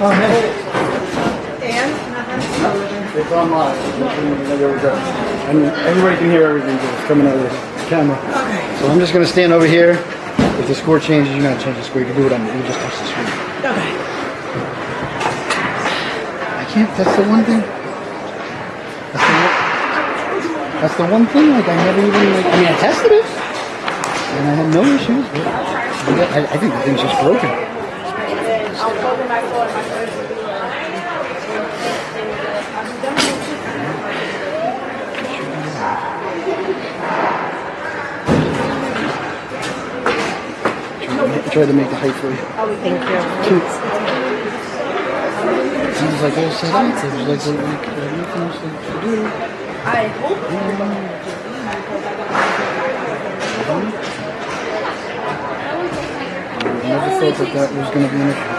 Oh, hey. And It's on live. And everybody can hear everything because it's coming out of the camera. okay. So I'm just going to stand over here. If the score changes, you're not change the score. You can do it on you just touch the screen. Okay. I can't. That's the one thing. That's the one thing. Like I never even like. I mean, I tested it, and I had no issues. But I think the thing's just broken. Try to make the height for you. Thank you. Cute. Seems like all set up. It was like nothing else to do. I hope. I never thought that was going to be an issue.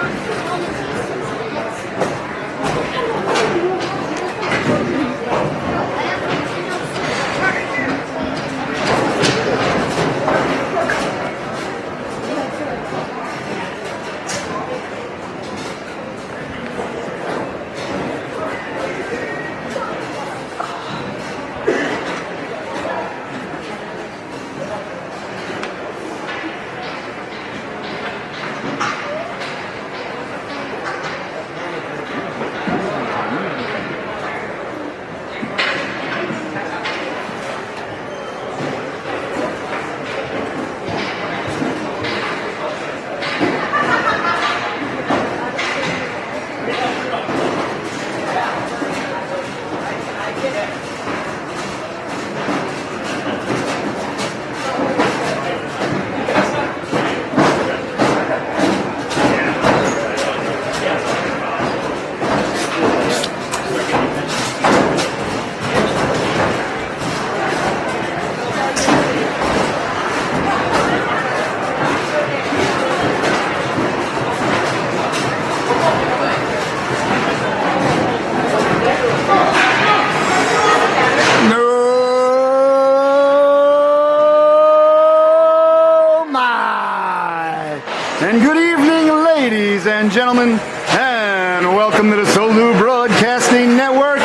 And good evening, ladies and gentlemen, and welcome to the Solu Broadcasting Network.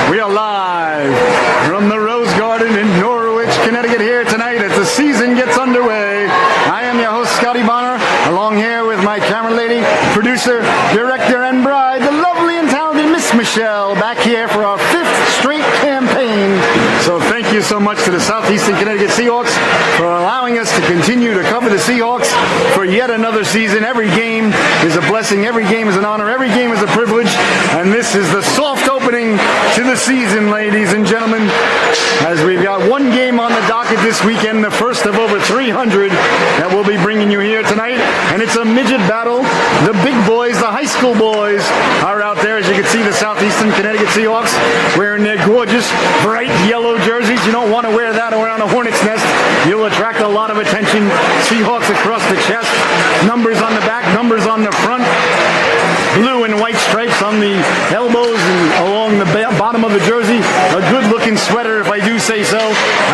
We are live from the Rose Garden in Norwich, Connecticut here tonight as the season gets underway. I am your host, Scotty Bonner, along here with my camera lady, producer, director, and bride, the lovely and talented Miss Michelle, back here for our 5th straight campaign. So thank you so much to the Southeastern Connecticut Seahawks for allowing us to continue to cover the Seahawks for yet another season. Every game is a blessing. Every game is an honor. Every game is a privilege. And this is the soft opening to the season, ladies and gentlemen, as we've got one game on the docket this weekend, the first of over 300 that we'll be bringing you here tonight. And it's a midget battle. The big boys, the high school boys, are out there. As you can see, the Southeastern Connecticut Seahawks wearing their gorgeous, bright yellow jerseys. You don't want to wear that around a hornet's nest. You'll attract a lot of attention. Seahawks across the chest, numbers on the back, numbers on the front, blue and white stripes on the elbows and along the bottom of the jersey. A good-looking sweater, if I do say so.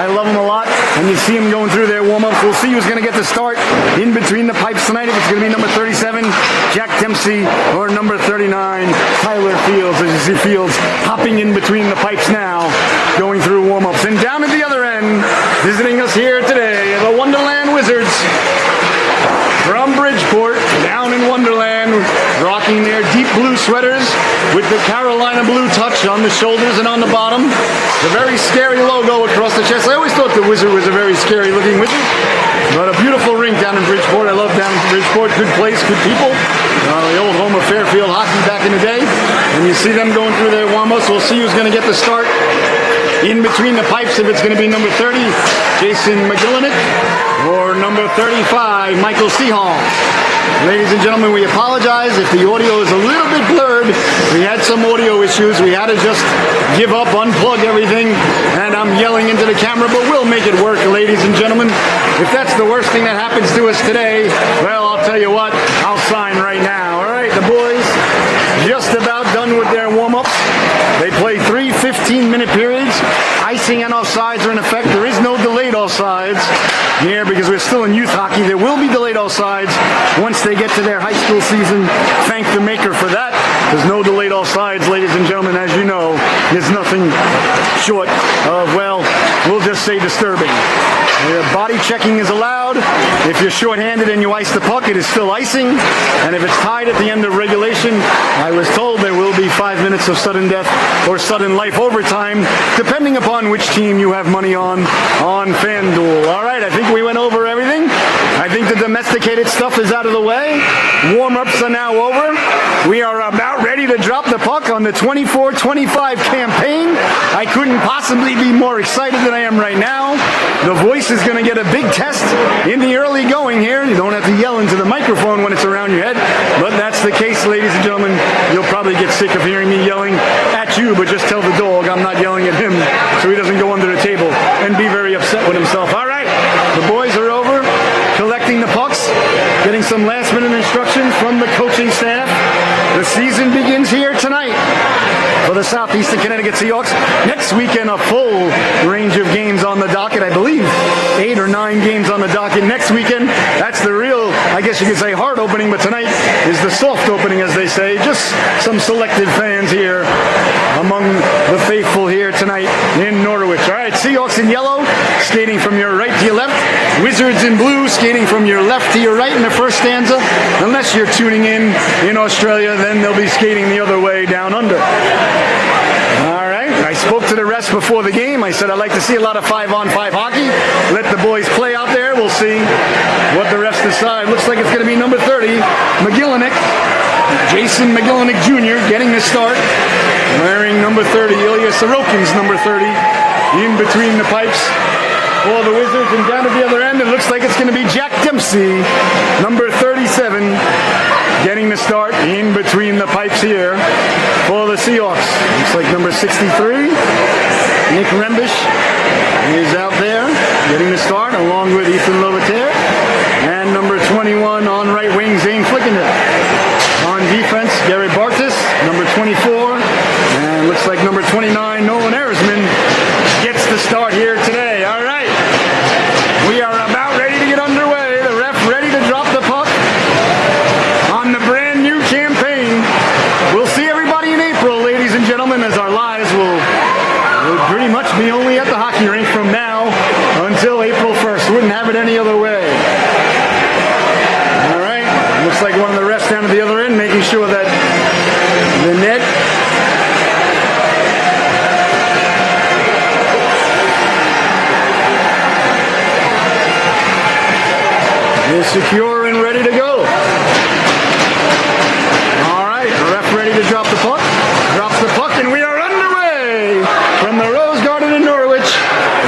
I love them a lot. And you see them going through their warm-ups. We'll see who's going to get the start in between the pipes tonight. If it's going to be number 37, Jack Dempsey, or number 39, Tyler Fields. As you see Fields hopping in between the pipes now, going through warm-ups. And down at the other end, visiting us here today, the Wonderland Wizards. From Bridgeport, down in Wonderland, rocking their deep blue sweaters with the Carolina blue touch on the shoulders and on the bottom. The very scary logo across the chest. I always thought the Wizard was a very scary looking wizard, but a beautiful rink down in Bridgeport. I love down in Bridgeport. Good place, good people. The old home of Fairfield hockey back in the day. And you see them going through their warm-ups. We'll see who's going to get the start in between the pipes. If it's going to be number 30, Jason McGillinick, or number 35, Michael Seahawks. Ladies and gentlemen, we apologize if the audio is a little bit blurred. We had some audio issues. We had to just give up, unplug everything, and I'm yelling into the camera, but we'll make it work, ladies and gentlemen. If that's the worst thing that happens to us today, well, I'll tell you what, I'll sign right now. All right, the boys just about done with their warm-ups. They play 3 15-minute periods. Icing and offsides are in effect. There is no delayed offsides here because we're still in youth hockey. There will be delayed offsides once they get to their high school season. Thank the maker for that. There's no delayed offsides, ladies and gentlemen. As you know, there's nothing short of, well, we'll just say disturbing. Body checking is allowed. If you're shorthanded and you ice the puck, it is still icing. And if it's tied at the end of regulation, I was told there will be 5 minutes of sudden death or sudden life overtime, depending upon which team you have money on FanDuel. All right, I think we went over everything. I think the domesticated stuff is out of the way. Warm-ups are now over. We are about ready to drop the puck on the 24-25 campaign. I couldn't possibly be more excited than I am right now. The voice is going to get a big test in the early going here. You don't have to yell into the microphone when it's around your head, but that's the case, ladies and gentlemen. You'll probably get sick of hearing me yelling at you, but just tell the dog I'm not yelling at him so he doesn't go under the table and be very upset with himself. All right, the boys are over collecting the pucks, getting some last-minute instructions from the coaching staff. The season begins here tonight for the Southeastern Connecticut Seahawks. Next weekend, a full range of games on the docket. I believe 8 or 9 games on the docket next weekend. That's the real, I guess you could say, hard opening, but tonight is the soft opening, as they say. Just some selected fans here among the faithful here tonight in Norwich. All right, Seahawks in yellow, skating from your right to your left. Wizards in blue, skating from your left to your right in the first stanza. Unless you're tuning in Australia, then they'll be skating the other way down under. All right, I spoke to the rest before the game. I said I'd like to see a lot of 5-on-5 hockey. Let the boys play out there. We'll see what the rest decide. Looks like it's going to be number 30, McGillinick. Jason McGillinick Jr. getting the start. Wearing number 30, Ilya Sorokin's number 30, in between the pipes. For the Wizards, and down at the other end, it looks like it's going to be Jack Dempsey, number 37, getting the start in between the pipes here for the Seahawks. Looks like number 63, Nick Rembish, is out there getting the start, along with Ethan Lovetair, and number 21 on right wing, Zane Flickinger. On defense, Gary Bartis, number 24, and looks like number 29, Nolan Erisman, gets the start here today. All right. We are about ready to get underway. The ref ready to drop the puck on the brand new campaign. We'll see everybody in April, ladies and gentlemen, as our lives will pretty much be only at the hockey rink from now until April 1st. Wouldn't have it any other way. All right. Looks like one of the refs down at the other end making sure that the net is secure and ready to go. All right, ref ready to drop the puck. Drops the puck, and we are underway from the Rose Garden in Norwich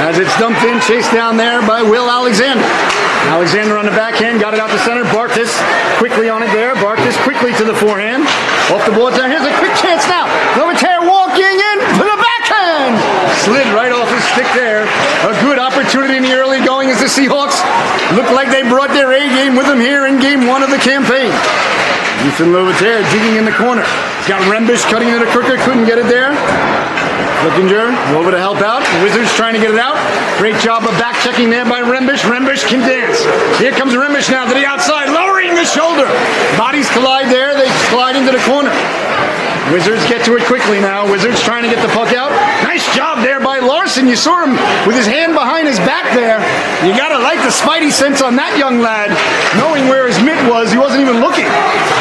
as it's dumped in, chased down there by Will Alexander. Alexander on the backhand, got it out to center. Bartis quickly on it there. Bartis quickly to the forehand. Off the boards there. Here's a quick chance now. Lovetair walking in to the backhand. Slid right off his stick there. A good opportunity in the early going as the Seahawks look like they brought their A game with them here in game 1 of the campaign. Ethan Lovetair digging in the corner. He's got Rembish cutting into the crooked. Couldn't get it there. Flickinger over to help out. The Wizards trying to get it out. Great job of back checking there by Rembish. Rembish can dance. Here comes Rembish now to the outside, lowering the shoulder. Bodies collide there. They slide into the corner. Wizards get to it quickly now. Wizards trying to get the puck out. Nice job there by Larson. You saw him with his hand behind his back there. You got to like the spidey sense on that young lad, knowing where his mitt was. He wasn't even looking.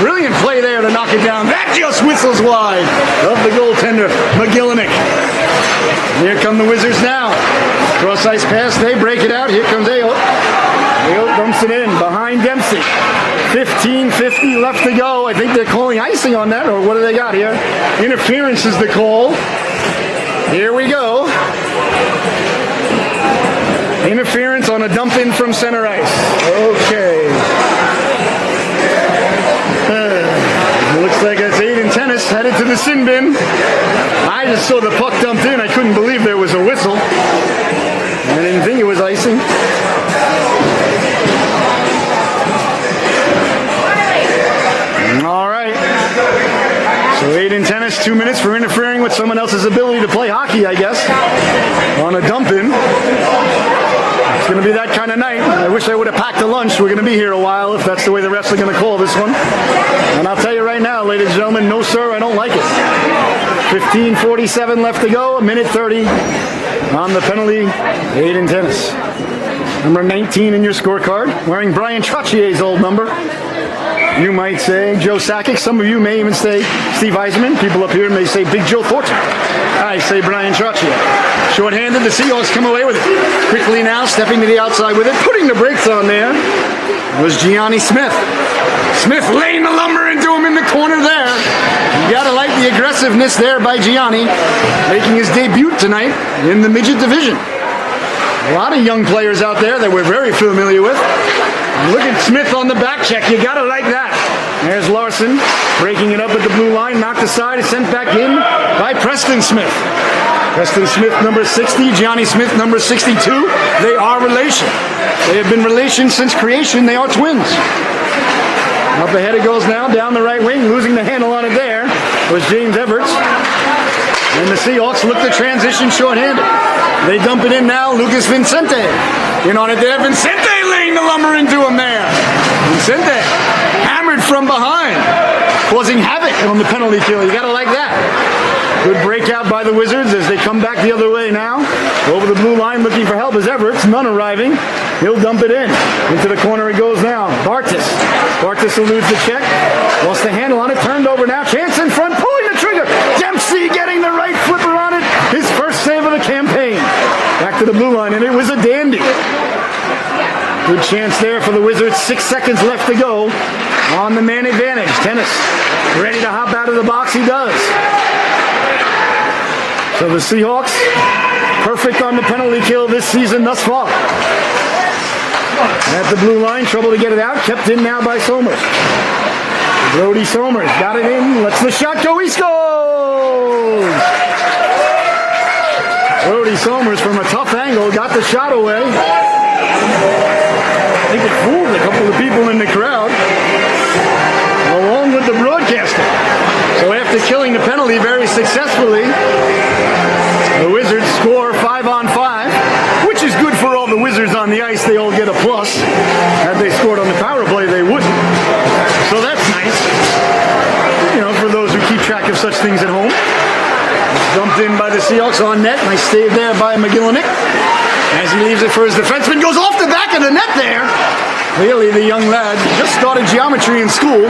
Brilliant play there to knock it down. That just whistles wide of the goaltender, McGillinick. Here come the Wizards now. Cross ice pass. They break it out. Here comes Ayo. Ayo dumps it in behind Dempsey. 15:50 left to go. I think they're calling icing on that, or what do they got here? Interference is the call. Here we go. Interference on a dump in from center ice. Okay. Looks like it's Aiden Tennis headed to the sin bin. I just saw the puck dumped in. I couldn't believe there was a whistle. I didn't think it was icing. All right. So Aiden Tennis, 2 minutes for interfering with someone else's ability to play hockey, I guess, on a dump in. It's going to be that kind of night. I wish I would have packed a lunch we're going to be here a while if that's the way the refs are going to call this one. And I'll tell you right now, ladies and gentlemen, no sir, I don't like it. 15:47 left to go, a minute 30 on the penalty. Aiden Tennis. Number 19 in your scorecard, wearing Brian Trottier's old number. You might say Joe Sakic. Some of you may even say Steve Eisenman. People up here may say Big Joe Thornton. I say Brian Trottier. Short-handed, the Seahawks come away with it. Quickly now, stepping to the outside with it, putting the brakes on there, was Gianni Smith. Smith laying the lumber into him in the corner there. You gotta like the aggressiveness there by Gianni, making his debut tonight in the midget division. A lot of young players out there that we're very familiar with. Look at Smith on the back check. You gotta like that. There's Larson breaking it up at the blue line, knocked aside, sent back in by Preston Smith. Preston Smith, number 60, Gianni Smith, number 62. They are relation. They have been relation since creation. They are twins. Up ahead it goes now, down the right wing, losing the handle on it there was James Everts. And the Seahawks look to transition shorthanded. They dump it in now, Lucas Vincente. In on it there, Vincente laying the lumber into him there. Vincente hammered from behind, causing havoc on the penalty kill. You gotta like that. Good breakout by the Wizards as they come back the other way now. Over the blue line looking for help is Everts, none arriving. He'll dump it in. Into the corner it goes now. Bartis. Bartis eludes the check. Lost the handle on it, turned over now. Chance in front, pulling the trigger. Dempsey getting the right flipper on it. His first save of the campaign. Back to the blue line, and it was a dandy. Good chance there for the Wizards. 6 seconds left to go on the man advantage. Tennis ready to hop out of the box. He does. So the Seahawks, perfect on the penalty kill this season thus far. At the blue line, trouble to get it out. Kept in now by Somers. Brody Somers got it in. Lets the shot go. He scores! Brody Somers from a tough angle got the shot away. I think it fooled a couple of people in the crowd, along with the broadcaster. So after killing the penalty very successfully, the Wizards score 5-on-5, which is good for all the Wizards on the ice. They all get a plus. Had they scored on the power play, they wouldn't. So that's nice. You know, for those who keep track of such things at home. Dumped in by the Seahawks on net. Nice save there by McGillinick. As he leaves it for his defenseman, goes off the back of the net there. Clearly the young lad just started geometry in school.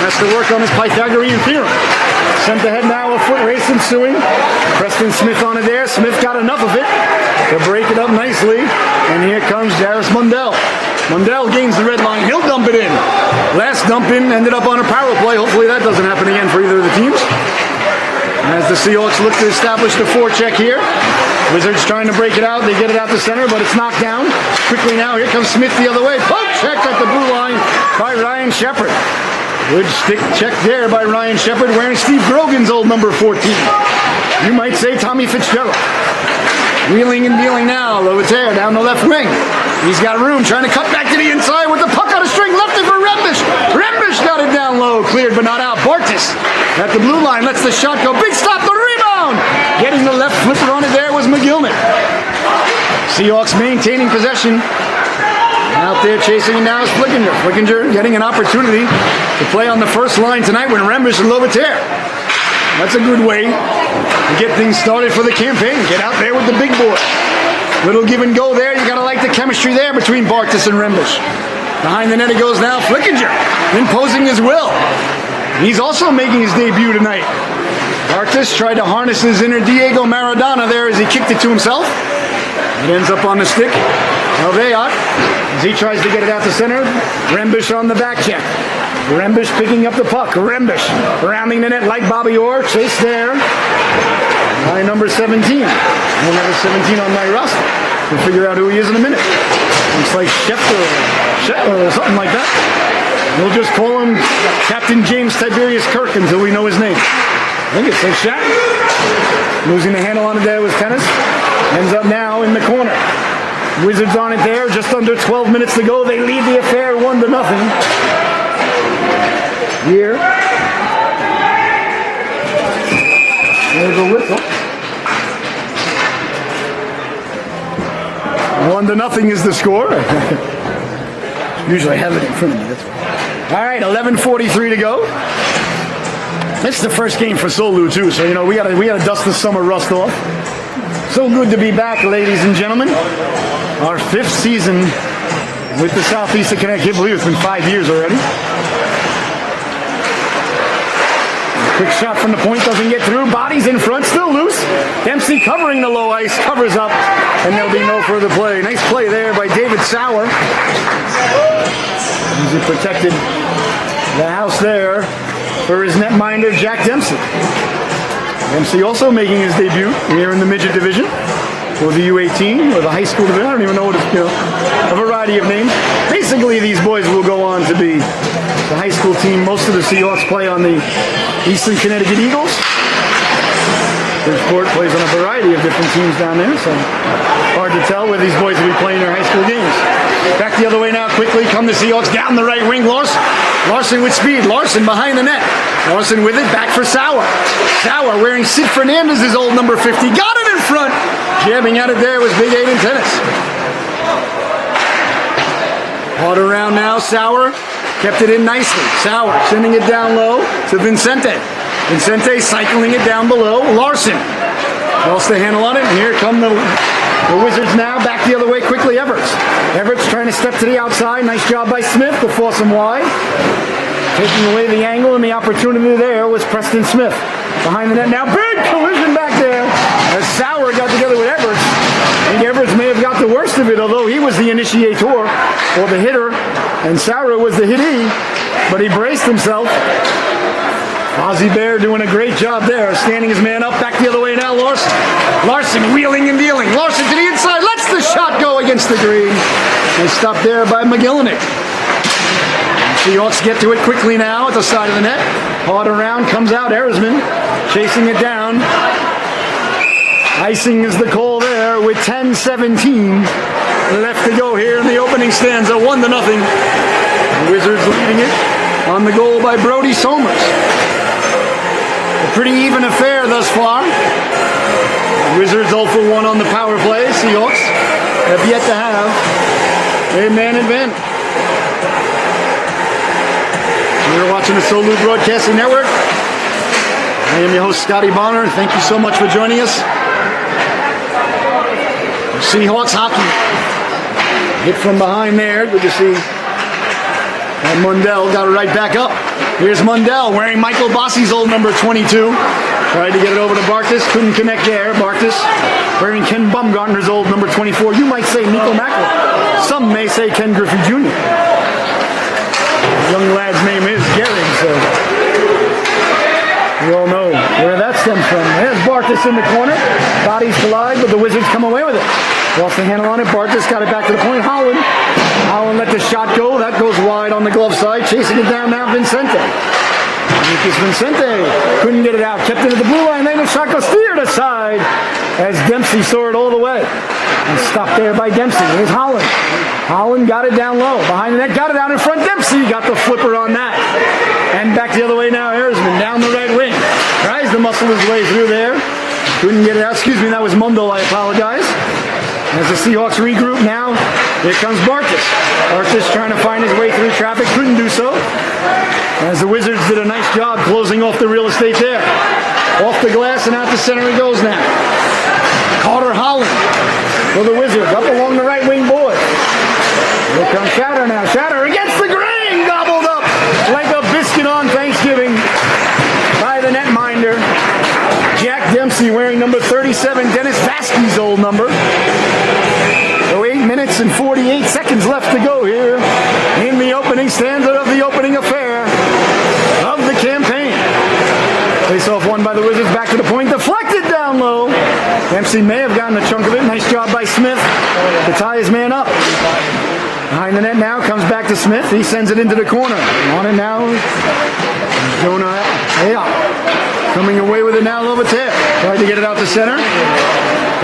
Has to work on his Pythagorean theorem. Sent ahead now, a foot race ensuing. Preston Smith on it there. Smith got enough of it to break it up nicely. And here comes Jarvis Mundell. Mundell gains the red line. He'll dump it in. Last dump in ended up on a power play. Hopefully that doesn't happen again for either of the teams. As the Seahawks look to establish the forecheck here. Wizards trying to break it out. They get it out the center, but it's knocked down. Quickly now, here comes Smith the other way. Poke check at the blue line by Ryan Shepard. Good stick check there by Ryan Shepard, wearing Steve Grogan's old number 14. You might say Tommy Fitzgerald. Wheeling and dealing now. Lovatere down the left wing. He's got room, trying to cut back to the inside with the puck on a string. Left it for Rembish. Rembish got it down low. Cleared but not out. Bartis at the blue line. Lets the shot go. Big stop. The rebound. Getting the left flipper on it there was McGillman. Seahawks maintaining possession. Out there chasing now is Flickinger. Flickinger getting an opportunity to play on the first line tonight with Rembish and Lovatere. That's a good way to get things started for the campaign. Get out there with the big boy. Little give and go there. You gotta like the chemistry there between Bartis and Rembish. Behind the net it goes now. Flickinger imposing his will. He's also making his debut tonight. Bartis tried to harness his inner Diego Maradona there as he kicked it to himself. It ends up on the stick of Ayotte as he tries to get it out to center. Rembish on the back check. Rembish picking up the puck. Rembish rounding the net like Bobby Orr. Chase there by number 17. I don't have a 17 on my roster. We'll figure out who he is in a minute. Looks like Schefter or something like that. We'll just call him Captain James Tiberius Kirk until we know his name. I think it's like Shat. Losing the handle on it there was Tennis. Ends up now in the corner. Wizards on it there. Just under 12 minutes to go. They lead the affair 1-0. Here. There's a whistle. 1-0 is the score. Usually I have it in front of me, that's why. All right, 11:43 to go. This is the first game for Solu too, so we gotta dust the summer rust off. So good to be back, ladies and gentlemen. Our 5th season with the Southeast of Connecticut. I believe it's been 5 years already. Quick shot from the point, doesn't get through. Bodies in front, still loose. Dempsey covering the low ice, covers up, and there'll be no further play. Nice play there by David Sauer. He protected the house there for his netminder, Jack Dempsey. Dempsey also making his debut here in the midget division, or the U18, or the high school division. I don't even know what it's, a variety of names. Basically, these boys will go on to be the high school team. Most of the Seahawks play on the Eastern Connecticut Eagles. Bridgeport plays on a variety of different teams down there, so hard to tell where these boys will be playing their high school games. Back the other way now, quickly come the Seahawks down the right wing. Larson with speed. Larson behind the net. Larson with it, back for Sauer. Sauer wearing Sid Fernandez's old number 50. Got it in front. Jabbing at it there was Big 8 in tennis. Hard around now, Sauer. Kept it in nicely. Sauer sending it down low to Vincente. Vincente cycling it down below. Larson lost the handle on it. And here come the Wizards now. Back the other way quickly. Everett's trying to step to the outside. Nice job by Smith to force him wide. Taking away the angle, and the opportunity there was Preston Smith. Behind the net now. Big collision back there as Sauer got together with Everett. I think Everett may have got the worst of it, although he was the initiator or the hitter, and Sauer was the hittee, but he braced himself. Ozzie Bear doing a great job there, standing his man up. Back the other way now, Larson wheeling and dealing. Larson to the inside, lets the shot go against the green. And stopped there by McGillinick. Seahawks get to it quickly now at the side of the net. Hard around, comes out Erisman, chasing it down. Icing is the call there with 10:17 left to go here in the opening stanza, 1-0. The Wizards leading it on the goal by Brody Somers. A pretty even affair thus far. The Wizards 0 for 1 on the power play. Seahawks have yet to have a man advantage. You're watching the Solu Broadcasting Network. I am your host, Scotty Bonner. Thank you so much for joining us. Seahawks hockey. Hit from behind there. Good to see. And Mundell got it right back up. Here's Mundell wearing Michael Bossi's old number 22. Tried to get it over to Bartas. Couldn't connect there. Bartas wearing Ken Bumgarner's old number 24. You might say Nico Macklin. Some may say Ken Griffey Jr. The young lad's name is Gehrig, so we all know where that stems from. There's Bartas in the corner. Bodies collide, but the Wizards come away with it. Lost the handle on it. Bartas got it back to the point. Holland let the shot go. That goes wide on the glove side. Chasing it down now, Vincente. Lucas Vincente couldn't get it out. Kept it at the blue line. Then the shot goes steered aside as Dempsey saw it all the way. And stopped there by Dempsey. Here's Holland. Holland got it down low. Behind the net, got it out in front. Dempsey got the flipper on that. And back the other way now, Erisman down the right wing. Tries to muscle his way through there. Couldn't get it out. Excuse me, that was Mundell. I apologize. As the Seahawks regroup now, here comes Bartas. Bartas trying to find his way through traffic. Couldn't do so. As the Wizards did a nice job closing off the real estate there. Off the glass and out the center he goes now. Carter Holland for the Wizards. Up along the right wing board. Here comes Shatter now. Shatter against the grain. Gobbled up like a biscuit on Thanksgiving by the netminder. Jack Dempsey wearing number 37, Dennis Vasquez's old number. So 8 minutes and 48 seconds left to go here in the opening stanza of the opening affair of the campaign. Face-off won by the Wizards, back to the point, deflected down low. Dempsey may have gotten a chunk of it. Nice job by Smith to tie his man up. Behind the net now, comes back to Smith. He sends it into the corner. On it now, Jonah coming away with it now, Lovater. Tried to get it out to center.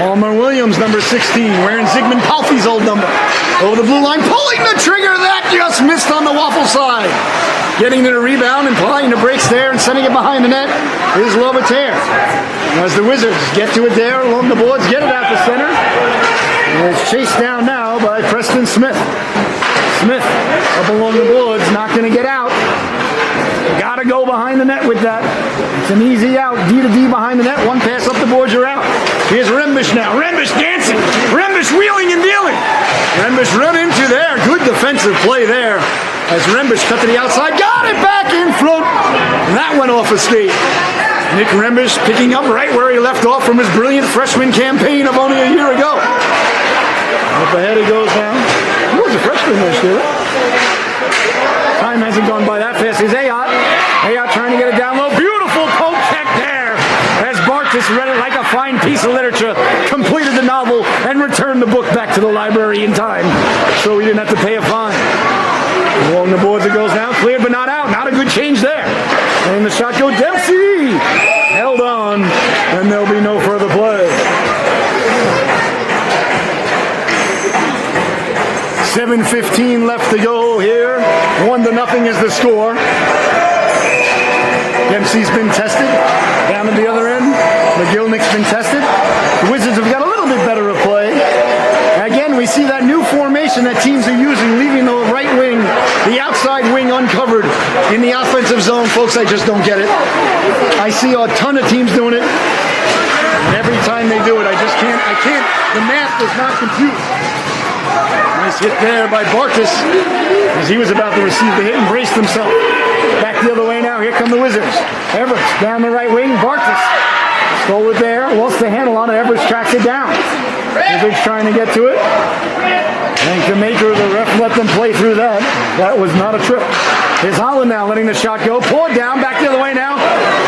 Palmer Williams, number 16, wearing Zygmunt Palfi's old number. Over the blue line, pulling the trigger. That just missed on the waffle side. Getting to the rebound and applying the brakes there and sending it behind the net is Lovater. As the Wizards get to it there along the boards, get it out to center. And it's chased down now by Preston Smith. Smith up along the boards, not going to get out. Got to go behind the net with that. It's an easy out. D to D behind the net. One pass up the boards, you're out. Here's Rembish now. Rembish dancing. Rembish wheeling and dealing. Rembish run into there. Good defensive play there as Rembish cut to the outside. Got it back in front. That went off a skate. Nick Rembish picking up right where he left off from his brilliant freshman campaign of only a year ago. Up ahead he goes now. He was a freshman this year. Time hasn't gone by that fast. Here's Ayot. Ayot trying to get it down low. Beautiful poke check there as Bartis read it like a fine piece of literature, completed the novel, and returned the book back to the library in time, so he didn't have to pay a fine. Along the boards it goes now. Cleared but not out. Not a good change there. And the shot go Dempsey. Held on, and there'll be no further play. 7:15 left to go here. 1-0 is the score. Dempsey's been tested. Down at the other end, McGillnick's been tested. The Wizards have got a little bit better of play. Again, we see that new formation that teams are using, leaving the right wing, the outside wing uncovered in the offensive zone. Folks, I just don't get it. I see a ton of teams doing it. And every time they do it, I can't, the math does not compute. Nice hit there by Bartis as he was about to receive the hit and braced himself. Back the other way now. Here come the Wizards. Everett down the right wing. Bartis stole it there. Lost the handle on it. Everett tracks it down. Wizards trying to get to it. Thank the maker. The ref let them play through that. That was not a trip. Here's Holland now letting the shot go. Pull it down. Back the other way now.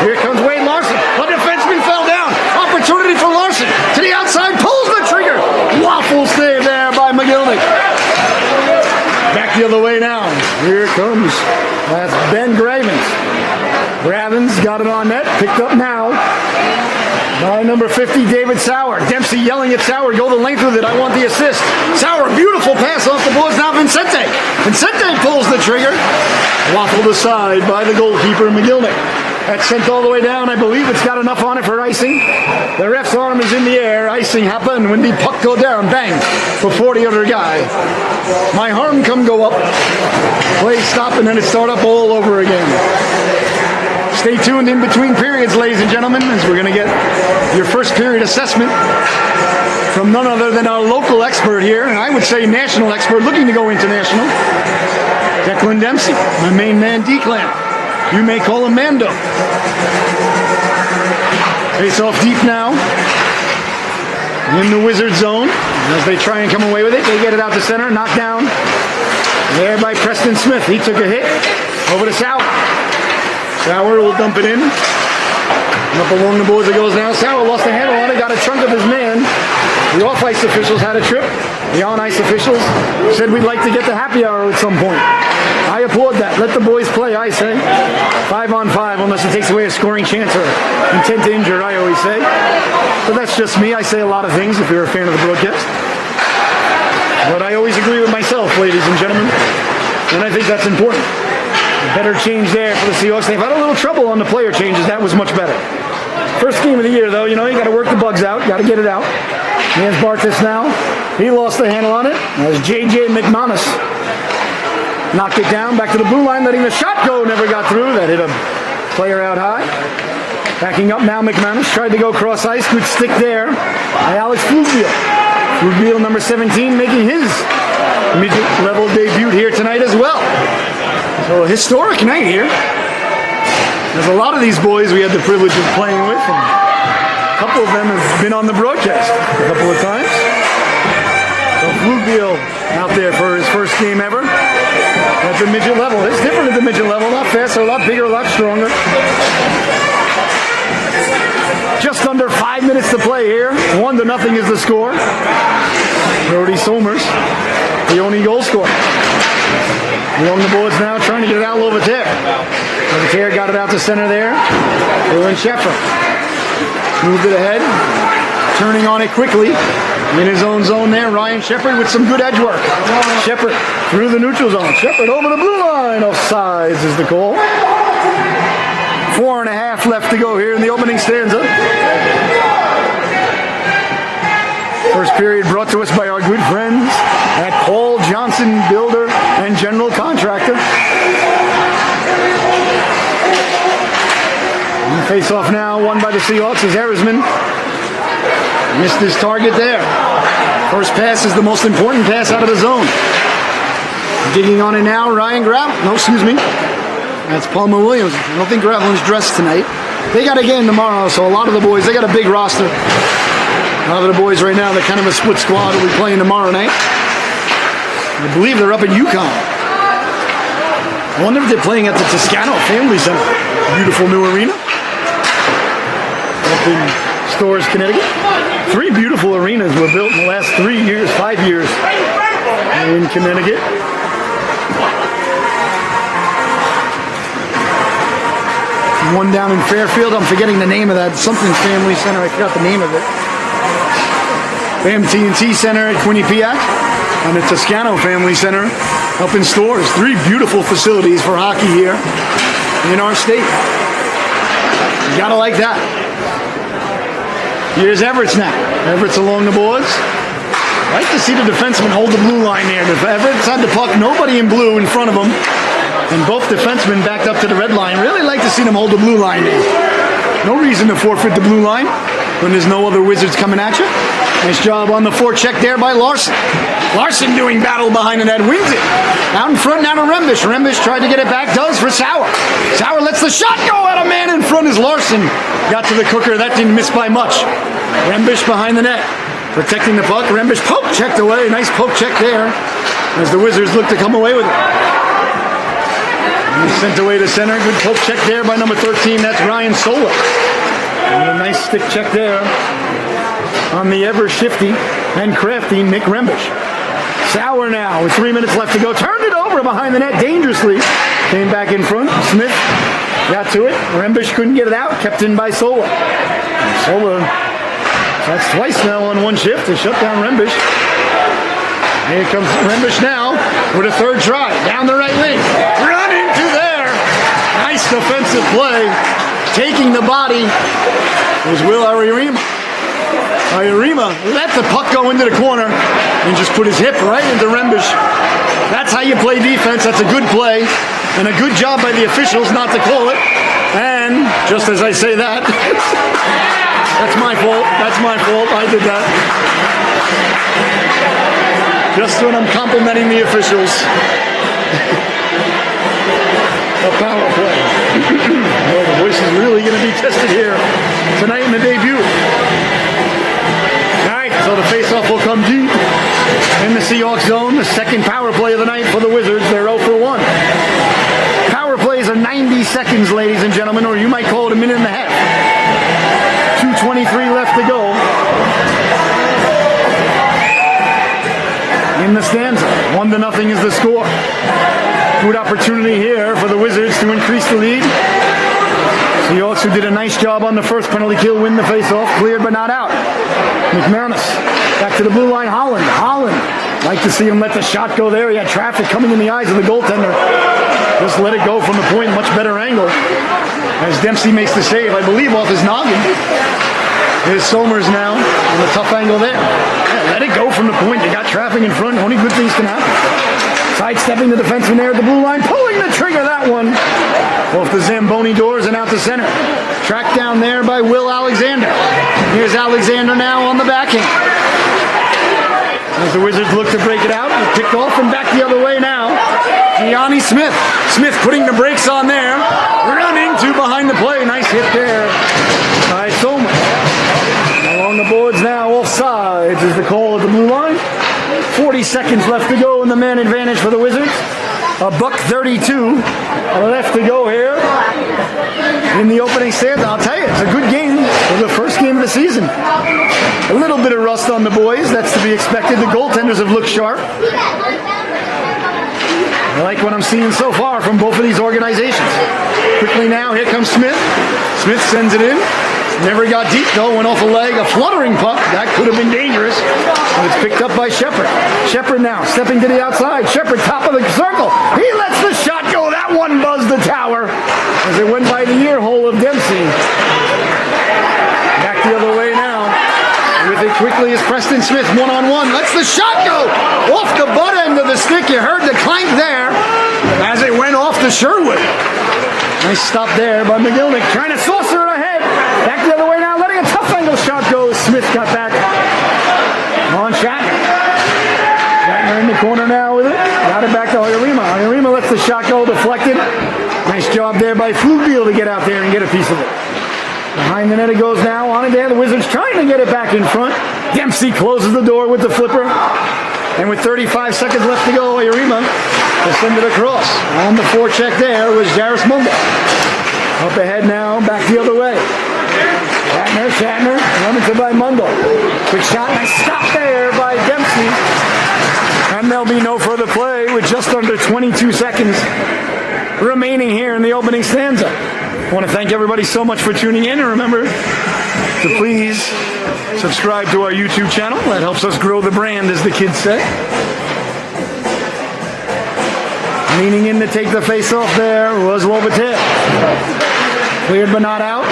Here comes Wade Larson. A defenseman fell down. Opportunity for Larson. To the outside. Pulls the trigger. Waffle save there by McGillnick. Back the other way now. Here comes. That's Ben Gravens. Gravens got it on net. Picked up now by number 50, David Sauer. Dempsey yelling at Sauer, go the length with it. I want the assist. Sauer, beautiful pass off the boards. Now Vincente. Vincente pulls the trigger. Waffled aside by the goalkeeper, McGillnick. That's sent all the way down. I believe it's got enough on it for icing. The ref's arm is in the air. Icing happen when the puck go down. Bang. Before the other guy. My arm come go up. Play stop and then it start up all over again. Stay tuned in between periods, ladies and gentlemen, as we're going to get your first period assessment from none other than our local expert here, and I would say national expert, looking to go international, Declan Dempsey, my main man, Declan. You may call him Mando. Face off deep now in the Wizard zone. As they try and come away with it, they get it out to center, knocked down there by Preston Smith. He took a hit over to Sauer. Sauer will dump it in. And up along the boards it goes now. Sauer lost the handle on it, got a chunk of his man. The off-ice officials had a trip. The on-ice officials said we'd like to get the happy hour at some point. I applaud that. Let the boys play, I say. 5-on-5, unless it takes away a scoring chance or intent to injure, I always say. But that's just me. I say a lot of things if you're a fan of the broadcast. But I always agree with myself, ladies and gentlemen. And I think that's important. A better change there for the Seahawks. They've had a little trouble on the player changes. That was much better. First game of the year, though, you got to work the bugs out. Got to get it out. Here's Bartis now. He lost the handle on it. As J.J. McManus knocked it down. Back to the blue line, letting the shot go. Never got through. That hit a player out high. Backing up now, McManus. Tried to go cross ice. Good stick there by Alex Flugbiel. Flugbiel, number 17, making his midget level debut here tonight as well. So a historic night here. There's a lot of these boys we had the privilege of playing with, and a couple of them have been on the broadcast a couple of times. So Flugbiel out there for his first game ever at the midget level. It's different at the midget level, a lot faster, a lot bigger, a lot stronger. Just under 5 minutes to play here. 1-0 is the score. Brody Somers, the only goal scorer. Along the boards now, trying to get it out. Lovater. Lovater got it out to center there. Dylan Sheffer moved it ahead, turning on it quickly in his own zone there. Ryan Shepard with some good edge work. Shepard through the neutral zone. Shepard over the blue line. Offsides is the call. 4.5 left to go here in the opening stanza. First period brought to us by our good friends at Paul Johnson Builder Face off now, won by the Seahawks as Erisman missed his target there. First pass is the most important pass out of the zone. Digging on it now, Ryan Gravel. No, excuse me. That's Palmer Williams. I don't think Gravelin's dressed tonight. They got a game tomorrow, so a lot of the boys, they got a big roster. A lot of the boys right now, they're kind of a split squad. Will be playing tomorrow night. I believe they're up at UConn. I wonder if they're playing at the Toscano Family Center. Beautiful new arena. Up in Storrs, Connecticut. 3 beautiful arenas were built in the last 5 years in Connecticut. One down in Fairfield. I'm forgetting the name of that. Something Family Center. I forgot the name of it. AMT&T Center at Quinnipiac. And the Toscano Family Center up in Storrs. 3 beautiful facilities for hockey here in our state. You gotta like that. Here's Everett's now. Everett's along the boards. I like to see the defenseman hold the blue line there. If Everett's had the puck, nobody in blue in front of him. And both defensemen backed up to the red line. Really like to see them hold the blue line there. No reason to forfeit the blue line when there's no other Wizards coming at you. Nice job on the forecheck there by Larson. Larson doing battle behind the net, wins it. Out in front now to Rembish. Rembish tried to get it back, does for Sauer. Sauer lets the shot go out. A man in front is Larson. Got to the cooker, that didn't miss by much. Rembish behind the net. Protecting the puck, Rembish poke checked away. Nice poke check there as the Wizards look to come away with it. He's sent away to center. Good poke check there by number 13. That's Ryan Sola. And a nice stick check there on the ever shifty and crafty Mick Rembish. Sauer now with 3 minutes left to go. Turned it over behind the net dangerously. Came back in front. Smith got to it. Rembish couldn't get it out. Kept in by Sola. And Sola, that's twice now on one shift to shut down Rembish. Here comes Rembish now with a third try. Down the right wing. Run into there. Nice defensive play. Taking the body was Will Aririma. Aririma let the puck go into the corner and just put his hip right into Rembish. That's how you play defense. That's a good play and a good job by the officials not to call it. And just as I say that, that's my fault. That's my fault. I did that. Just when I'm complimenting the officials. A power play. Well, the voice is really going to be tested here tonight in the debut. All right, so the faceoff will come deep in the Seahawks zone. The second power play of the night for the Wizards. They're 0 for 1. Power plays are 90 seconds, ladies and gentlemen, or you might call it a minute and a half. 2:23 left to go in the stanza. 1-0 is the score. Good opportunity here for the Wizards to increase the lead. Seahawks, who did a nice job on the first penalty kill, win the faceoff. Cleared but not out. McManus back to the blue line. Holland. Like to see him let the shot go there. He had traffic coming in the eyes of the goaltender. Just let it go from the point. Much better angle. As Dempsey makes the save, I believe, off his noggin. Here's Somers now on the tough angle there. Yeah, let it go from the point. They got traffic in front. Only good things can happen. Sidestepping the defenseman there at the blue line. Pulling the trigger, that one. Off the Zamboni doors and out to center. Tracked down there by Will Alexander. Here's Alexander now on the backhand. As the Wizards look to break it out, it's picked off and back the other way now. Gianni Smith. Smith putting the brakes on there. Running to behind the play. Nice hit there by Somers. Along the boards now, offsides is the call at the blue line. 40 seconds left to go in the man advantage for the Wizards. $1:32 left to go here in the opening stanza. I'll tell you, it's a good game for the first game of the season. A little bit of rust on the boys. That's to be expected. The goaltenders have looked sharp. I like what I'm seeing so far from both of these organizations. Quickly now, here comes Smith. Smith sends it in. Never got deep though, went off a leg, a fluttering puck. That could have been dangerous. And it's picked up by Shepard. Shepard now stepping to the outside. Shepard top of the circle. He lets the shot go. That one buzzed the tower as it went by the ear hole of Dempsey. Back the other way now. With it quickly is Preston Smith, one-on-one. Lets the shot go off the butt end of the stick. You heard the clank there as it it went off to Sherwood. Nice stop there by McGillnick. Trying to saucer it ahead. Back the other way now. Letting a tough angle shot go. Smith got back on Shatner. Shatner in the corner now with it. Got it back to Oyarima. Oyarima lets the shot go. Deflected. Nice job there by Flugbiel to get out there and get a piece of it. Behind the net it goes now. On it there. The Wizards trying to get it back in front. Dempsey closes the door with the flipper. And with 35 seconds left to go, Oyarima will send it across. On the forecheck there was Jarris Mundell. Up ahead now, back the other way. Shatner, limited by Mundell. Quick shot, nice stop there by Dempsey. And there'll be no further play with just under 22 seconds remaining here in the opening stanza. I want to thank everybody so much for tuning in, and remember to please subscribe to our YouTube channel. That helps us grow the brand, as the kids say. Leaning in to take the face-off there was Lobatel. Cleared but not out.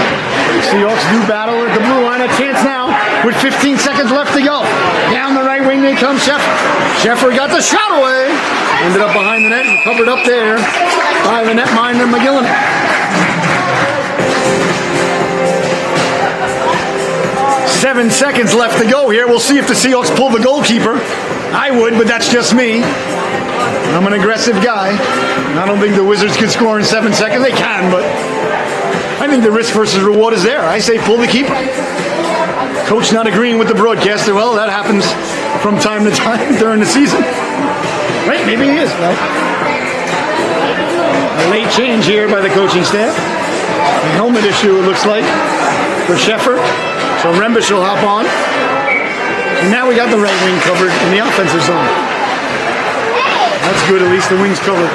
Seahawks do battle at the blue line. A chance now with 15 seconds left to go. Down the right wing they come Sheffer. Sheffer got the shot away. Ended up behind the net and covered up there by the netminder McGillnick. Seven seconds left to go here. We'll see if the Seahawks pull the goalkeeper. I would, but that's just me. I'm an aggressive guy. I don't think the Wizards could score in 7 seconds. They can, but I think the risk versus reward is there. I say pull the keeper. Coach not agreeing with the broadcaster. Well, that happens from time to time during the season. Right, maybe he is. Well, a late change here by the coaching staff. A helmet issue, it looks like, for Sheffer. So Rembish will hop on. And now we got the right wing covered in the offensive zone. That's good, at least the wing's covered.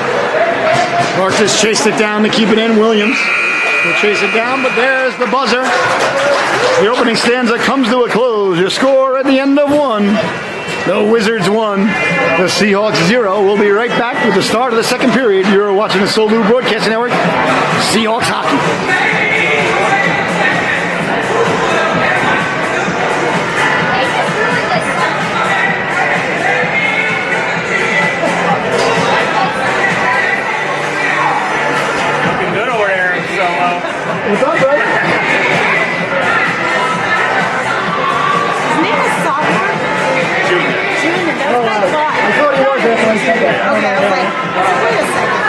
Marcus chased it down to keep it in. Williams will chase it down, but there's the buzzer. The opening stanza comes to a close. Your score at the end of one. The Wizards 1, the Seahawks 0. We'll be right back with the start of the second period. You're watching the Solu Broadcasting Network, Seahawks Hockey. What's up, bro? His name is Sophomore? Junior. Junior, that's what I thought. I thought he was there when I said that. Okay, I was like, wait a second.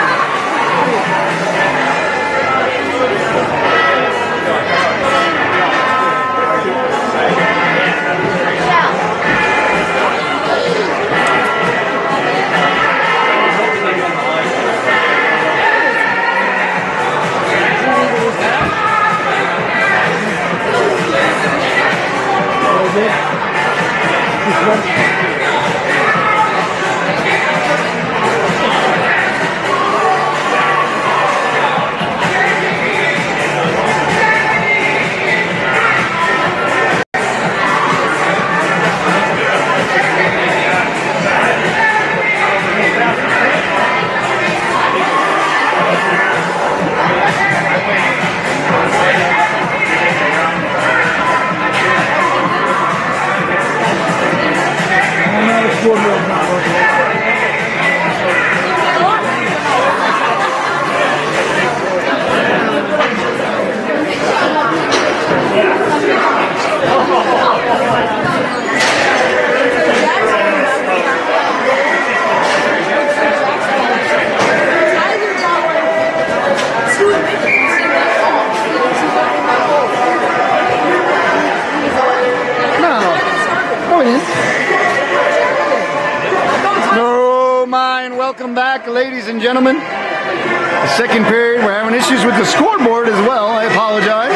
Welcome back, ladies and gentlemen. The second period, we're having issues with the scoreboard as well. I apologize.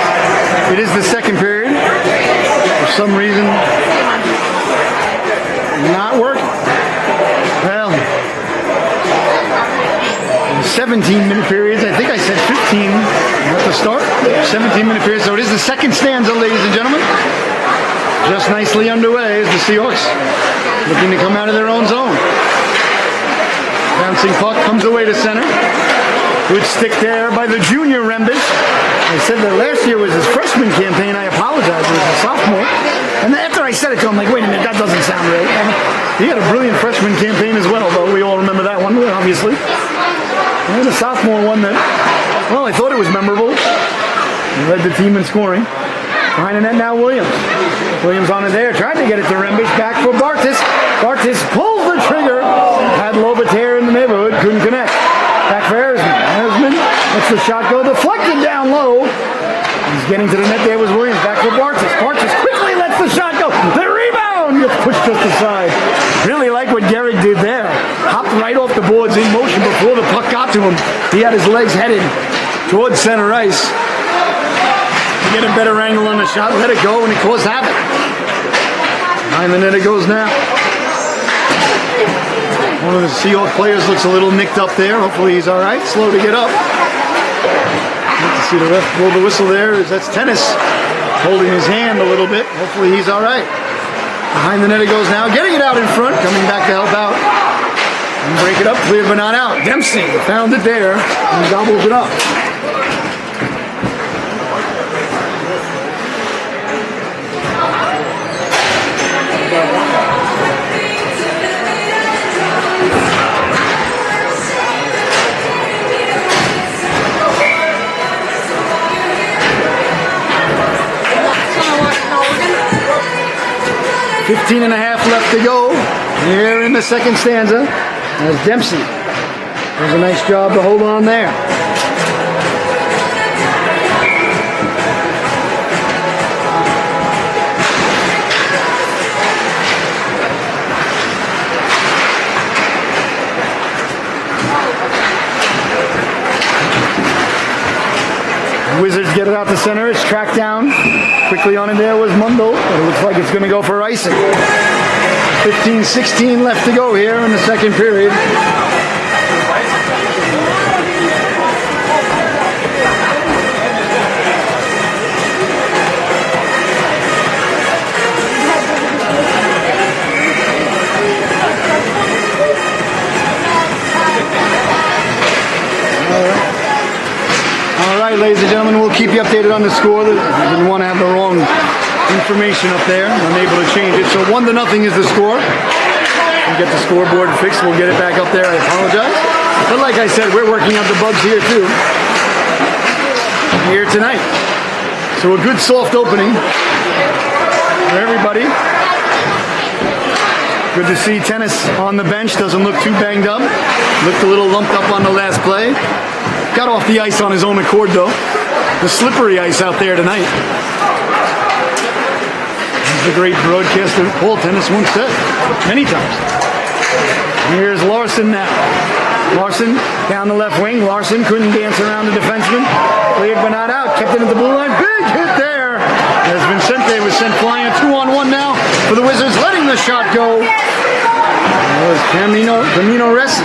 It is the second period. For some reason, not working. Well, 17-minute periods. I think I said 15 at the start. 17-minute periods. So it is the second stanza, ladies and gentlemen. Just nicely underway as the Seahawks looking to come out of their own zone. Bouncing puck comes away to center. Good stick there by the junior Rembish. I said that last year was his freshman campaign. I apologize. It was a sophomore. And then after I said it to him, I'm like, wait a minute, that doesn't sound right. He had a brilliant freshman campaign as well, though. We all remember that one, obviously. And a sophomore one that, well, I thought it was memorable. He led the team in scoring. Behind the net now, Williams. Williams on it there, tried to get it to Rembish. Back for Bartis. Bartis pulls the trigger. Had Lobataire in the neighborhood, couldn't connect. Back for Erzman. Erzman lets the shot go, deflected down low. He's getting to the net there was Williams. Back for Bartis. Bartis quickly lets the shot go. The rebound gets pushed just aside. Really like what Gehrig did there. Hopped right off the boards in motion before the puck got to him. He had his legs headed towards center ice. To get a better angle on the shot, let it go, and it caused havoc. Behind the net it goes now. One of the Seahawks players looks a little nicked up there. Hopefully he's all right. Slow to get up. Good to see the ref blow the whistle there. That's Tennis holding his hand a little bit. Hopefully he's all right. Behind the net it goes now. Getting it out in front. Coming back to help out. And break it up. Cleared but not out. Dempsey found it there and gobbles it up. $15.5 left to go here in the second stanza as Dempsey does a nice job to hold on there. Wizards get it out to center. It's tracked down. Quickly on it there was Mundell. But it looks like it's going to go for icing. 15-16 left to go here in the second period. All right, ladies and gentlemen, we'll keep you updated on the score. I didn't want to have the wrong information up there. I'm able to change it. So 1-0 is the score. We'll get the scoreboard fixed. We'll get it back up there. I apologize. But like I said, we're working out the bugs here too. Here tonight. So a good soft opening for everybody. Good to see Tennis on the bench. Doesn't look too banged up. Looked a little lumped up on the last play. Got off the ice on his own accord, though. The slippery ice out there tonight. He's a great broadcaster. Paul Tennis once said many times. Here's Larson now. Larson down the left wing. Larson couldn't dance around the defenseman. Cleared but not out. Kept it at the blue line. Big hit there. As Vincente was sent flying. 2-on-1 now for the Wizards. Letting the shot go. That was Camino Resi.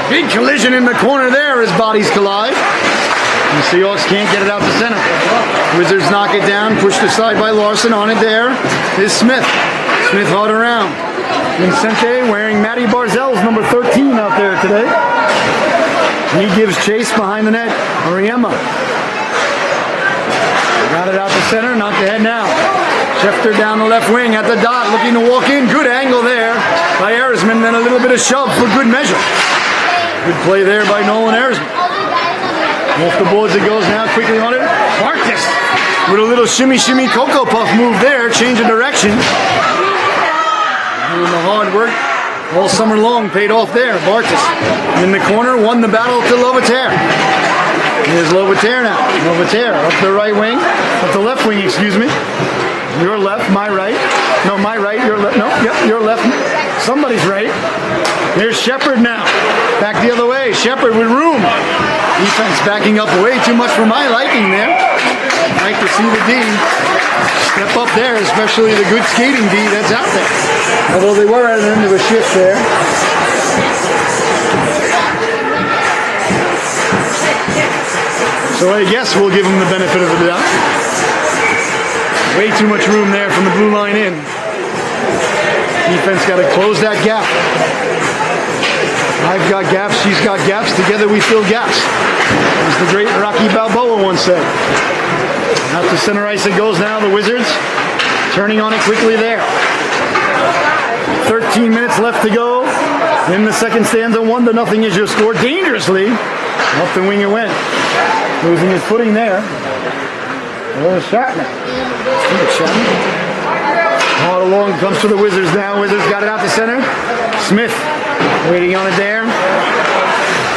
Big collision in the corner there as bodies collide. The Seahawks can't get it out to center. Wizards knock it down, pushed aside by Larson. On it there is Smith. Smith hard around. Vincente wearing Matty Barzell's number 13 out there today. He gives chase behind the net. Oriema. Got it out to center, knocked ahead now. Schefter down the left wing at the dot, looking to walk in. Good angle there by Erzman, then a little bit of shove for good measure. Good play there by Nolan Erzman. Off the boards it goes now, quickly on it. Bartis with a little shimmy Cocoa Puff move there, change of direction. Doing the hard work all summer long paid off there. Bartis in the corner, won the battle to Lobataire. Here's Lobataire now. Lobataire up the right wing, up the left wing, excuse me. Your left, my right. No, my right, your left. No, yep, your left. Somebody's right. There's Shepard now. Back the other way. Shepard with room. Defense backing up way too much for my liking there. Like to see the D step up there, especially the good skating D that's out there. Although they were at the end of a shift there. So I guess we'll give them the benefit of the doubt. Way too much room there from the blue line in. Defense got to close that gap. I've got gaps, she's got gaps. Together we fill gaps. As the great Rocky Balboa once said. Out to center ice it goes now. The Wizards turning on it quickly there. 13 minutes left to go In the second stanza, 1-0 is your score. Dangerously up the wing it went. Losing his footing there. Oh, shot now. All along comes to the Wizards now. Wizards got it out to center. Smith waiting on it there.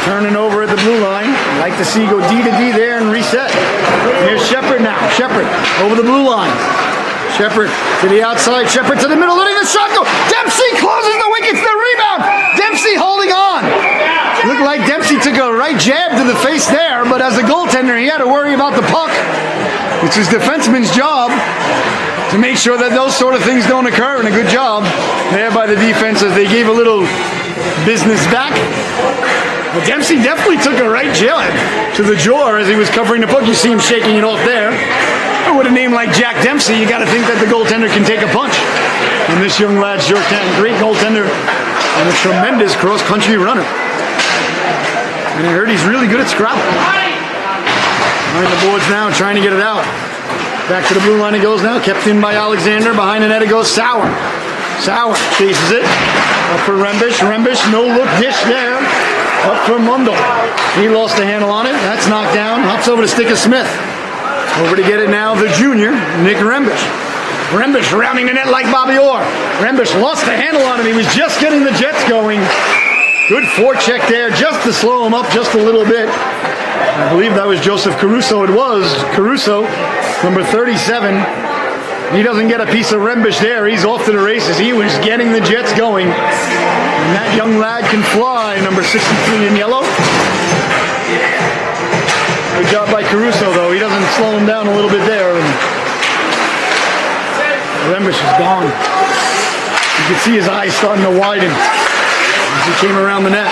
Turning over at the blue line. Like to see go D to D there and reset. Here's Shepard now. Shepard over the blue line. Shepard to the outside. Shepard to the middle. Letting the shot go. Dempsey closes the wickets. The rebound. Dempsey holding on. Looked like Dempsey took a right jab to the face there, but as a goaltender, he had to worry about the puck. It's his defenseman's job to make sure that those sort of things don't occur, and a good job there by the defense as they gave a little business back. But Dempsey definitely took a right jab to the jaw as he was covering the puck. You see him shaking it off there. With a name like Jack Dempsey, you got to think that the goaltender can take a punch. And this young lad sure can. Great goaltender and a tremendous cross-country runner. And I heard he's really good at Scrabble. Behind the boards now, trying to get it out. Back to the blue line it goes now. Kept in by Alexander. Behind the net it goes Sauer. Sauer chases it. Up for Rembish. Rembish, no look dish there. Up for Mundell. He lost the handle on it. That's knocked down. Hops over to stick of Smith. Over to get it now, the junior, Nick Rembish. Rembish rounding the net like Bobby Orr. Rembish lost the handle on it. He was just getting the Jets going. Good forecheck there, just to slow him up just a little bit. I believe that was Joseph Caruso. It was Caruso, number 37. He doesn't get a piece of Rembish there. He's off to the races. He was getting the Jets going. And that young lad can fly, number 63 in yellow. Good job by Caruso, though. He doesn't slow him down a little bit there. Rembish is gone. You can see his eyes starting to widen as he came around the net.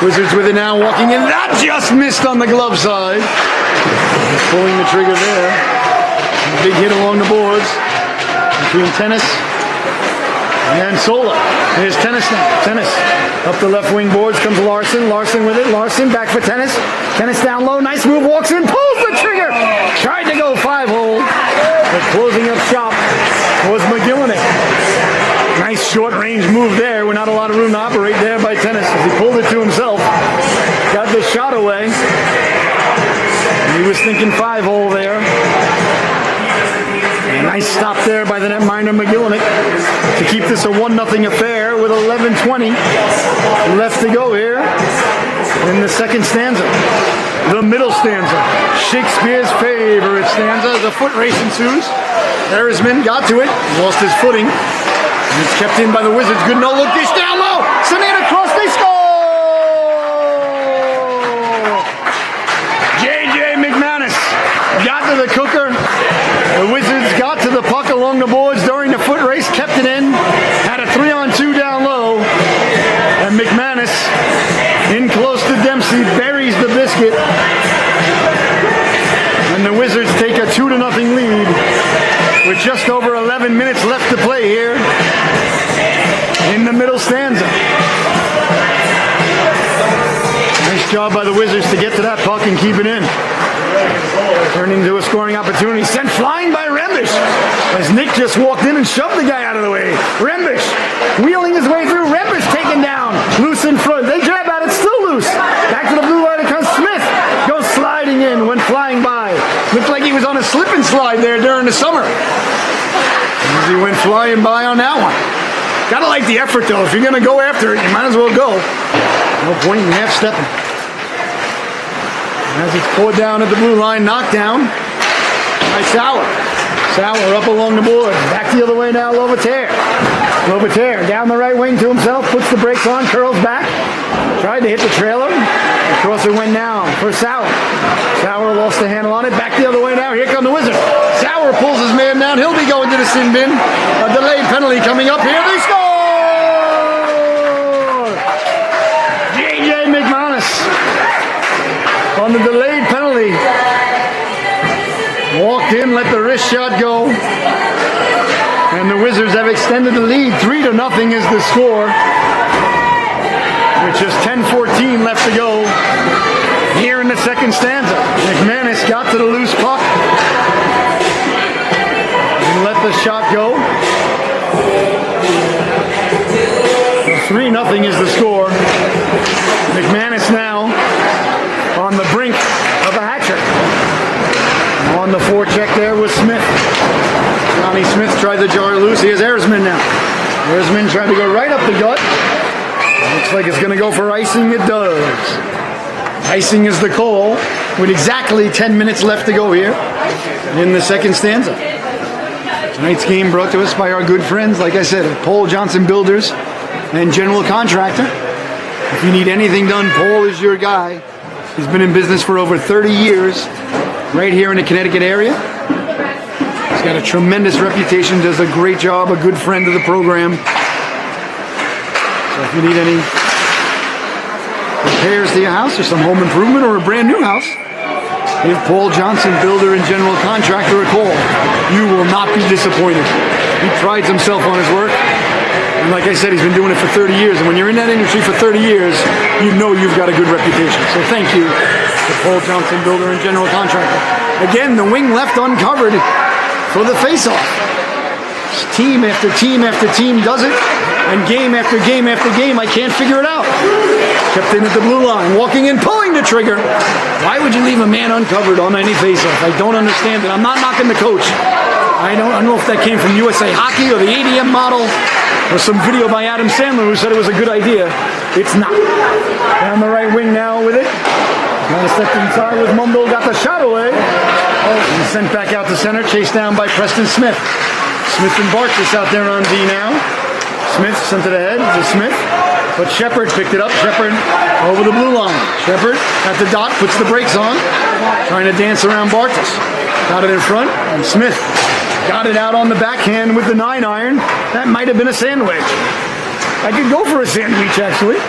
Wizards with it now, walking in. That just missed on the glove side. Pulling the trigger there. A big hit along the boards between Tennis and Sola. Here's Tennis now. Tennis up the left wing boards comes Larson. Larson with it. Larson back for Tennis. Tennis down low. Nice move. Walks in. Pulls the trigger. Tried to go 5-hole. But closing up shop was McGillivray. Nice short range move there. With not a lot of room to operate there by Tennis as he pulled it to himself. Got the shot away. He was thinking 5-hole there. Nice stop there by the netminder McGillivray to keep this a 1-0 affair with 11:20 left to go here in the second stanza. The middle stanza, Shakespeare's favorite stanza. The foot race ensues. Erisman got to it, lost his footing. And it's kept in by the Wizards. Good no-look dish down low. Sonata cross, they score! J.J. McManus got to the cooker. The Wizards got to the puck along the boards during the foot race, kept it in, had a 3-on-2 down low, and McManus in close to Dempsey, buries the biscuit, and the Wizards take a 2-0 lead with just over 11 minutes left to play here in the middle stanza. Nice job by the Wizards to get to that puck and keep it in. Turning into a scoring opportunity. Sent flying by Rembish as Nick just walked in and shoved the guy out of the way. Rembish wheeling his way through. Rembish taken down. Loose in front. They grab at it. Still loose. Back to the blue line. It comes Smith. Goes sliding in. Went flying by. Looked like he was on a slip and slide there during the summer. As he went flying by on that one. Gotta like the effort though. If you're gonna go after it, you might as well go. No point in half stepping. As it's poured down at the blue line, knocked down by Sauer. Sauer up along the board. Back the other way now, Lovatere. Lovatere down the right wing to himself, puts the brakes on, curls back. Tried to hit the trailer. The crosser went down for Sauer. Sauer lost the handle on it. Back the other way now. Here come the Wizards. Sauer pulls his man down. He'll be going to the sin bin. A delayed penalty coming up here. They score! J.J. McManus on the delayed penalty. Walked in, let the wrist shot go. And the Wizards have extended the lead. 3-0 is the score. With just 10:14 left to go here in the second stanza. McManus got to the loose puck and let the shot go. A 3-0 7-0 is the score. McManus now on the brink of a hat trick. On the forecheck there was Smith. Johnny Smith tried to jar loose. Here's Erzman now. Erzman tried to go right up the gut. Looks like it's going to go for icing. It does. Icing is the call with exactly 10 minutes left to go here in the second stanza. Tonight's game brought to us by our good friends, like I said, at Paul Johnson Builders and General Contractor. If you need anything done, Paul is your guy. He's been in business for over 30 years right here in the Connecticut area. He's got a tremendous reputation, does a great job, a good friend of the program. So if you need any repairs to your house or some home improvement or a brand new house, give Paul Johnson Builder and General Contractor a call. You will not be disappointed. He prides himself on his work. And like I said, he's been doing it for 30 years. And when you're in that industry for 30 years, you know you've got a good reputation. So thank you to Paul Johnson Builder and General Contractor. Again, the wing left uncovered for the face-off. Team after team after team does it. And game after game after game, I can't figure it out. Kept in at the blue line, walking in, pulling the trigger. Why would you leave a man uncovered on any face-off? I don't understand it. I'm not knocking the coach. I don't know if that came from USA Hockey or the ADM model or some video by Adam Sandler who said it was a good idea. It's not. Down the right wing now with it. Kind of stepped inside with Mumble, got the shot away. Oh, and sent back out to center, chased down by Preston Smith. Smith and Bartkus out there on D now. Smith sent it ahead to Smith, but Shepard picked it up. Shepard over the blue line. Shepard at the dot, puts the brakes on, trying to dance around Bartkus. Got it in front, and Smith got it out on the backhand with the 9-iron. That might have been a sandwich. I could go for a sandwich, actually.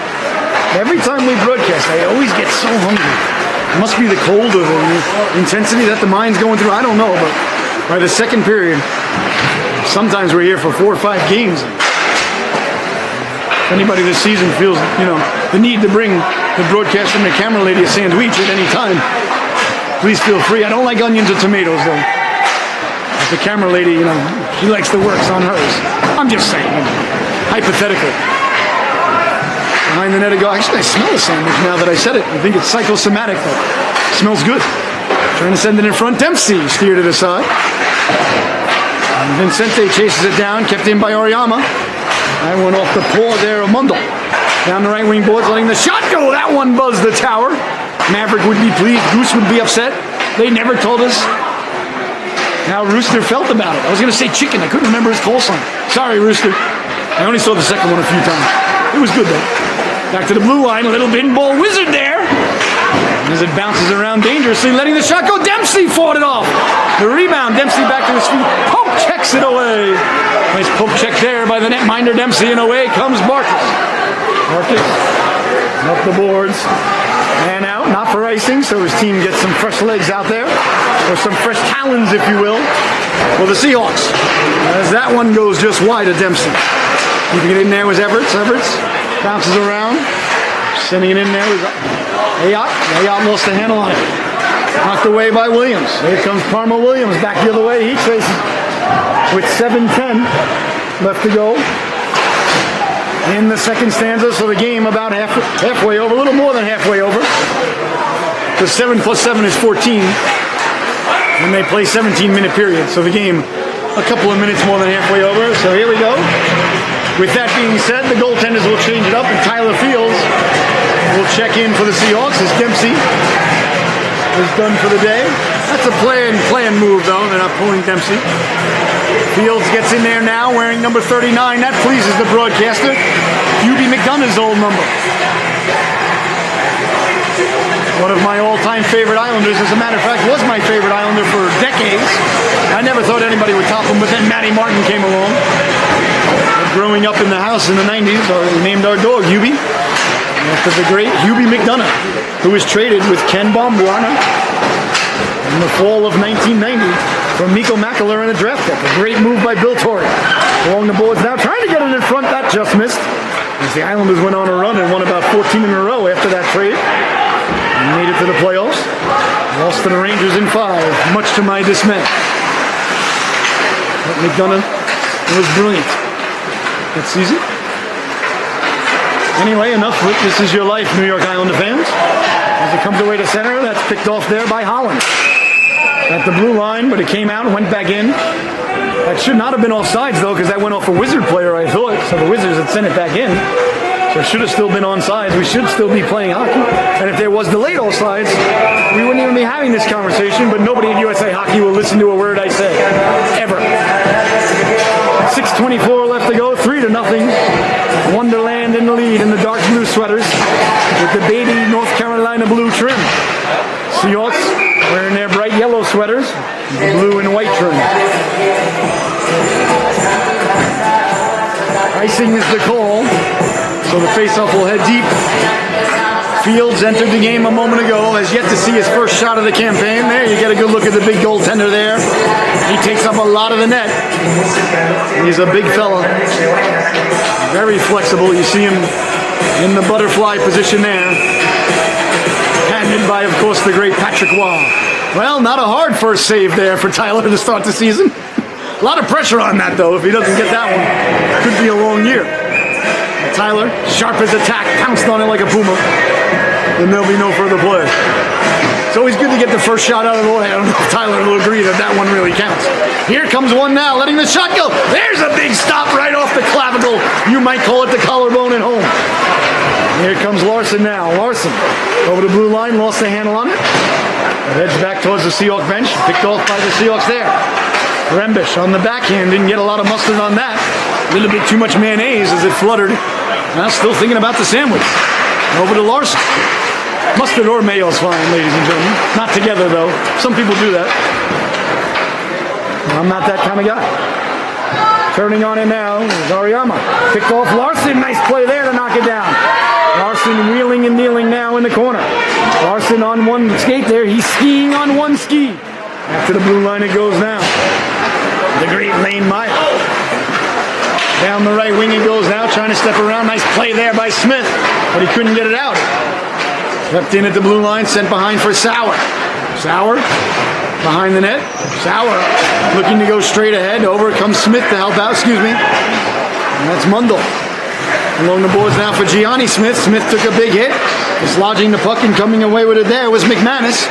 Every time we broadcast, I always get so hungry. It must be the cold or the intensity that the mind's going through. I don't know, but by the second period, sometimes we're here for 4 or 5 games. If anybody this season feels, the need to bring the broadcaster and the camera lady a sandwich at any time, please feel free. I don't like onions or tomatoes, though. But the camera lady, she likes the works on hers. I'm just saying, hypothetically. Behind the net, I go, actually, I smell a sandwich now that I said it. I think it's psychosomatic, but it smells good. Trying to send it in front. Dempsey steered it aside. And Vincente chases it down, kept in by Oriyama. I went off the paw there of Mundell. Down the right wing boards, letting the shot go. That one buzzed the tower. Maverick would be pleased. Goose would be upset. They never told us how Rooster felt about it. I was going to say chicken. I couldn't remember his call sign. Sorry, Rooster. I only saw the second one a few times. It was good, though. Back to the blue line. A little bin ball wizard there. And as it bounces around dangerously, letting the shot go. Dempsey fought it off. The rebound. Dempsey back to his feet. Poke checks it away. Nice poke check there by the netminder Dempsey. And away comes Bartkus. Bartkus up the boards. And out. Not for icing, so his team gets some fresh legs out there. Or some fresh talons, if you will, for the Seahawks. As that one goes just wide of Dempsey. Keeping it in there was Everts. Everts bounces around. Sending it in there was Ayotte. Ayotte lost the handle on it. Knocked away by Williams. Here comes Parma Williams back the other way. He traces with 7:10 left to go in the second stanza. So the game about halfway over, a little more than halfway over. Because 7 plus 7 is 14. And they play 17-minute periods. So the game a couple of minutes more than halfway over. So here we go. With that being said, the goaltenders will change it up, and Tyler Fields will check in for the Seahawks as Dempsey is done for the day. That's a play-and move, though. They're not pulling Dempsey. Fields gets in there now wearing number 39. That pleases the broadcaster. UB McDonough's old number. One of my all-time favorite Islanders. As a matter of fact, was my favorite Islander for decades. I never thought anybody would top him, but then Matty Martin came along. Growing up in the house in the 90s, we named our dog Hubie after the great Hubie McDonough, who was traded with Ken Baumgartner in the fall of 1990 from Mikko Makela in a draft pick. A great move by Bill Torrey. Along the boards now, trying to get it in front. That just missed. As the Islanders went on a run and won about 14 in a row after that trade. And made it to the playoffs. Lost to the Rangers in 5, much to my dismay. But McDonough was brilliant that season. Anyway, enough. This is your life, New York Islander fans. As it comes away to center, that's picked off there by Holland. At the blue line, but it came out and went back in. That should not have been offsides, though, because that went off a Wizard player, I thought. So the Wizards had sent it back in. So it should have still been onside. We should still be playing hockey. And if there was delayed offsides, we wouldn't even be having this conversation, but nobody in USA Hockey will listen to a word I say. Ever. 6:24 left to go, 3-0. Wonderland in the lead in the dark blue sweaters with the baby North Carolina blue trim. Seahawks wearing their bright yellow sweaters, the blue and white trim. Icing is the call, so the faceoff will head deep. Fields entered the game a moment ago, has yet to see his first shot of the campaign. There, you get a good look at the big goaltender there. He takes up a lot of the net. He's a big fella. Very flexible. You see him in the butterfly position there. Handed by, of course, the great Patrick Waugh. Well, not a hard first save there for Tyler to start the season. A lot of pressure on that, though. If he doesn't get that one, it could be a long year. Tyler, sharp as attack, pounced on it like a puma. Then there'll be no further play. It's always good to get the first shot out of the way. I don't know if Tyler will agree that that one really counts. Here comes one now, letting the shot go. There's a big stop right off the clavicle. You might call it the collarbone at home. Here comes Larson now. Larson over the blue line, lost the handle on it. Heads back towards the Seahawks bench, picked off by the Seahawks there. Rembish on the backhand, didn't get a lot of mustard on that. A little bit too much mayonnaise as it fluttered. Now still thinking about the sandwich. Over to Larson. Mustard or mayo is fine, ladies and gentlemen. Not together, though. Some people do that. I'm not that kind of guy. Turning on it now is Ariyama. Picked off Larson. Nice play there to knock it down. Larson wheeling and kneeling now in the corner. Larson on one skate there. He's skiing on one ski. After the blue line it goes now. The great Lane Meyer. Down the right wing it goes now, trying to step around. Nice play there by Smith, but he couldn't get it out. Kept in at the blue line, sent behind for Sauer. Sauer behind the net. Sauer looking to go straight ahead. Over comes Smith to help out, And that's Mundell. Along the boards now for Gianni Smith. Smith took a big hit. Dislodging the puck and coming away with it there was McManus.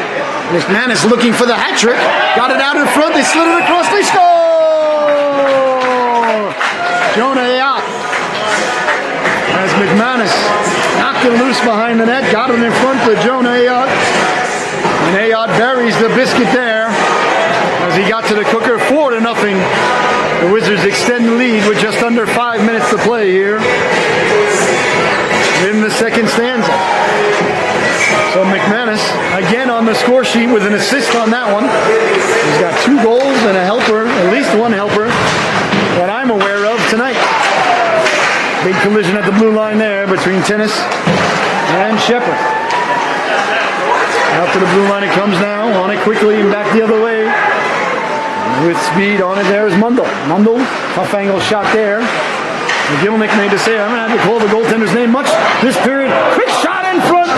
McManus looking for the hat trick. Got it out in front. They slid it across. They score! Jonah Ayat. As McManus knocked it loose behind the net. Got it in front for Jonah Ayat. And Ayat buries the biscuit there as he got to the cooker. 4-0. The Wizards extend the lead with just under 5 minutes to play here in the second stanza. So McManus, again on the score sheet with an assist on that one. He's got 2 goals and a helper, at least one helper, that I'm aware of tonight. Big collision at the blue line there between Tennis and Shepard. Out to the blue line it comes now, on it quickly and back the other way. With speed on it there is Mundell. Mundell, tough angle shot there. McGillnick made to say, I'm going to have to call the goaltender's name much this period. Quick shot in front!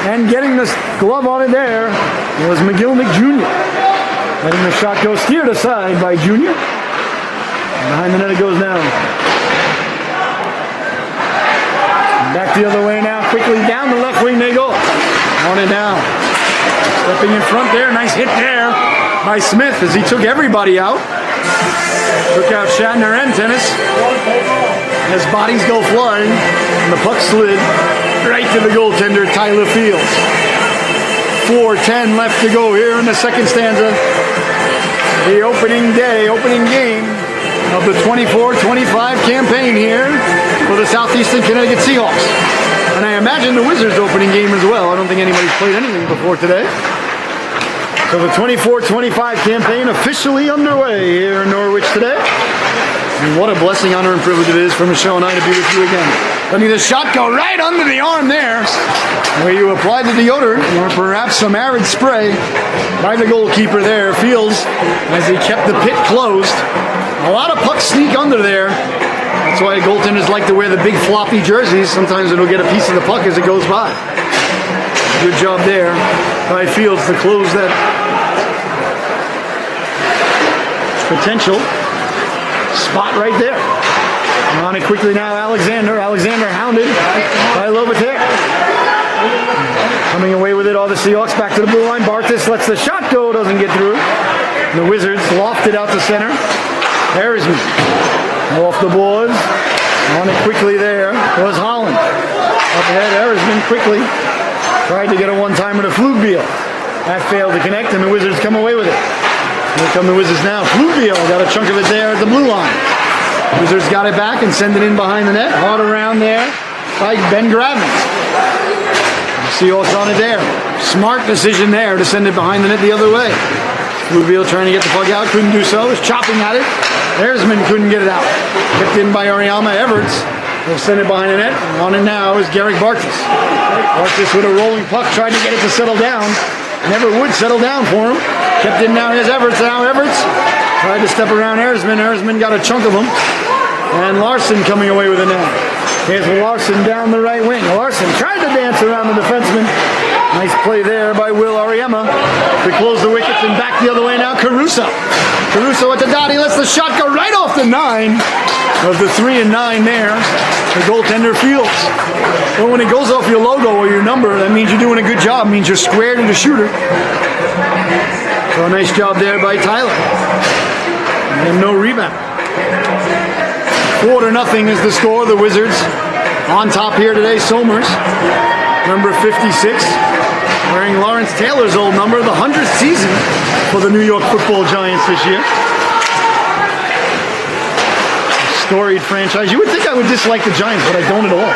And getting the glove on it there was McGillnick Jr. Letting the shot go steered aside by Jr. Behind the net it goes now. Back the other way now, quickly down the left wing they go. On it now. Stepping in front there, nice hit there by Smith as he took everybody out. Took out Shatner and Tennis. As bodies go flying, and the puck slid right to the goaltender, Tyler Fields. 4:10 left to go here in the second stanza. The opening game of the 24-25 campaign here for the Southeastern Connecticut Seahawks. And I imagine the Wizards' opening game as well. I don't think anybody's played anything before today. So the 24-25 campaign officially underway here in Norwich today. And what a blessing, honor, and privilege it is for Michelle and I to be with you again. Letting the shot go right under the arm there, where you applied the deodorant or perhaps some arid spray by the goalkeeper there, Fields, as he kept the pit closed. A lot of pucks sneak under there. That's why goaltenders like to wear the big floppy jerseys. Sometimes it'll get a piece of the puck as it goes by. Good job there by Fields to close that potential spot right there. On it quickly now, Alexander. Alexander hounded by Lobataire. Coming away with it, all the Seahawks back to the blue line. Bartis lets the shot go, doesn't get through. The Wizards lofted out to center. Harrisman off the boards. On it quickly there was Holland. Up ahead, Harrisman quickly tried to get a one-timer to Flugbiel. That failed to connect, and the Wizards come away with it. Here come the Wizards now. Flugbiel got a chunk of it there at the blue line. Wizards got it back and send it in behind the net. Hard around there by Ben Gravins. Seahawks on it there. Smart decision there to send it behind the net the other way. Flugbiel trying to get the puck out, couldn't do so. Was chopping at it. Harrisman couldn't get it out. Picked in by Ariama Everts. They'll send it behind the net. And on it now is Garrick Bartis. Bartis with a rolling puck tried to get it to settle down. Never would settle down for him. Kept in now, here's Everts. Now Everts tried to step around Harrisman. Harrisman got a chunk of him. And Larson coming away with it now. Here's Larson down the right wing. Larson tried to dance around the defenseman. Nice play there by Will Ariema to close the wickets and back the other way now. Caruso. Caruso at the dot. He lets the shot go right off the 9 of the 3 and 9 there. The goaltender Fields. Well, when it goes off your logo or your number, that means you're doing a good job. It means you're squared in the shooter. So a nice job there by Tyler. And no rebound. 4-0 is the score. The Wizards on top here today. Somers, number 56, wearing Lawrence Taylor's old number, the 100th season for the New York Football Giants this year. Storied franchise. You would think I would dislike the Giants, but I don't at all.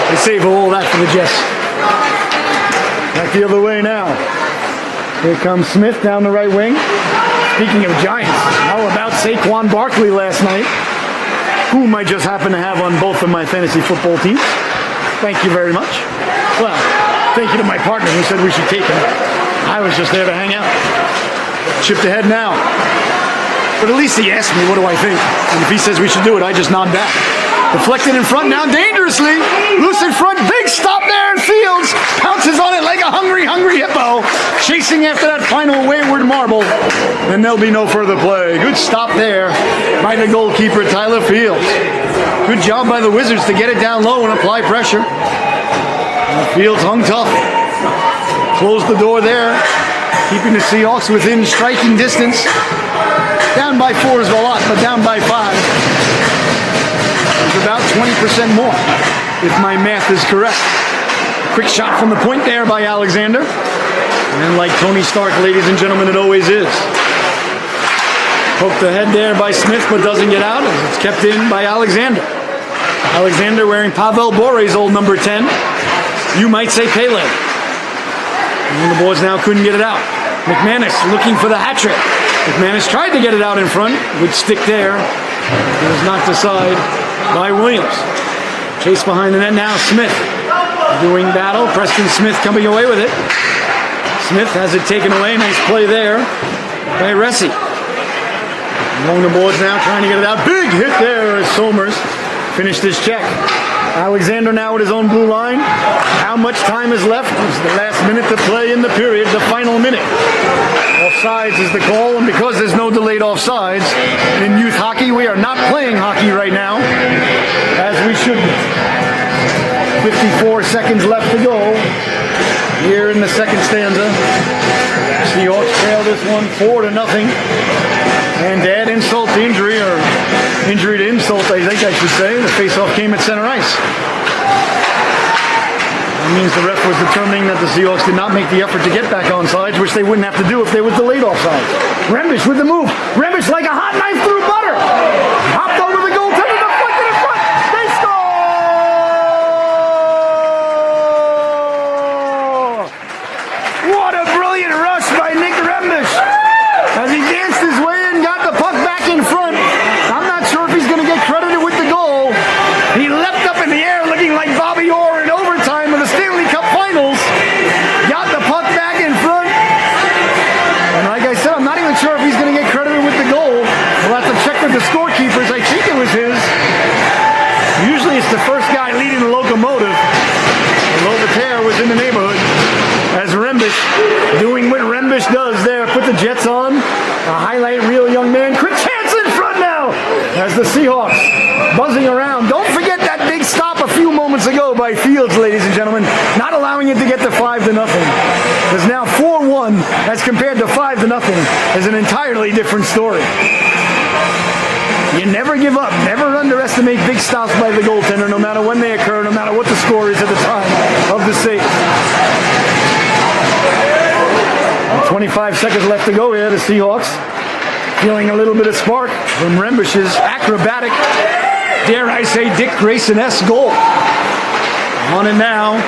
They save all that for the Jets. Back the other way now. Here comes Smith down the right wing. Speaking of Giants, how about Saquon Barkley last night, whom I just happen to have on both of my fantasy football teams. Thank you very much. Well, thank you to my partner who said we should take him. I was just there to hang out. Chipped ahead now. But at least he asked me, what do I think? And if he says we should do it, I just nod back. Deflected in front now dangerously. Loose in front. Big stop there in Fields. Pounces on it like a hungry hippo. Chasing after that final wayward marble. And there'll be no further play. Good stop there by the goalkeeper, Tyler Fields. Good job by the Wizards to get it down low and apply pressure. And Fields hung tough. Closed the door there. Keeping the Seahawks within striking distance. Down by 4 is a lot, but down by 5. About 20% more, if my math is correct. Quick shot from the point there by Alexander. And like Tony Stark, ladies and gentlemen, it always is. Poked the head there by Smith, but doesn't get out. It's kept in by Alexander. Alexander wearing Pavel Bore's old number 10. You might say Pele. And the boys now couldn't get it out. McManus looking for the hat trick. McManus tried to get it out in front. Good stick there. It was knocked aside by Williams. Chase behind the net now. Smith doing battle. Preston Smith coming away with it. Smith has it taken away. Nice play there by Ressi. Along the boards now, trying to get it out. Big hit there as Somers finished his check. Alexander now with his own blue line. How much time is left? It's the last minute to play in the period, the final minute. Offsides is the call, and because there's no delayed offsides in youth hockey, we are not playing hockey right now, as we should be. 54 seconds left to go here in the second stanza. Seahawks trail this one 4-0. And to add insult to injury, or injury to insult, I think I should say, the faceoff came at center ice. That means the ref was determining that the Seahawks did not make the effort to get back on sides, which they wouldn't have to do if they were delayed offside. Rembish with the move. Rembish like a hot knife through butter. Hopped over the goaltender, deflected in front. They score! What a brilliant rush by Nick Rembish. As he danced his way in, got the puck back in front. I'm not sure if he's going to get credited with the goal. He leapt up in the air looking like Bobby Orr in overtime of the Stanley Cup Finals. Got the puck back in front. And like I said, I'm not even sure if he's going to get credited with the goal. We'll have to check with the scorekeepers. I think it was his. Usually it's the first guy leading the locomotive. Lobataire was in the neighborhood. As Rembish, doing what Rembish does there, put the Jets on. A highlight reel, young man. Quick chance in front now. As not allowing it to get to 5-0. Because now 4-1 as compared to 5-0 is an entirely different story. You never give up. Never underestimate big stops by the goaltender, no matter when they occur, no matter what the score is at the time of the save. 25 seconds left to go here. The Seahawks feeling a little bit of spark from Rembish's acrobatic, dare I say, Dick Grayson-esque goal. On it now.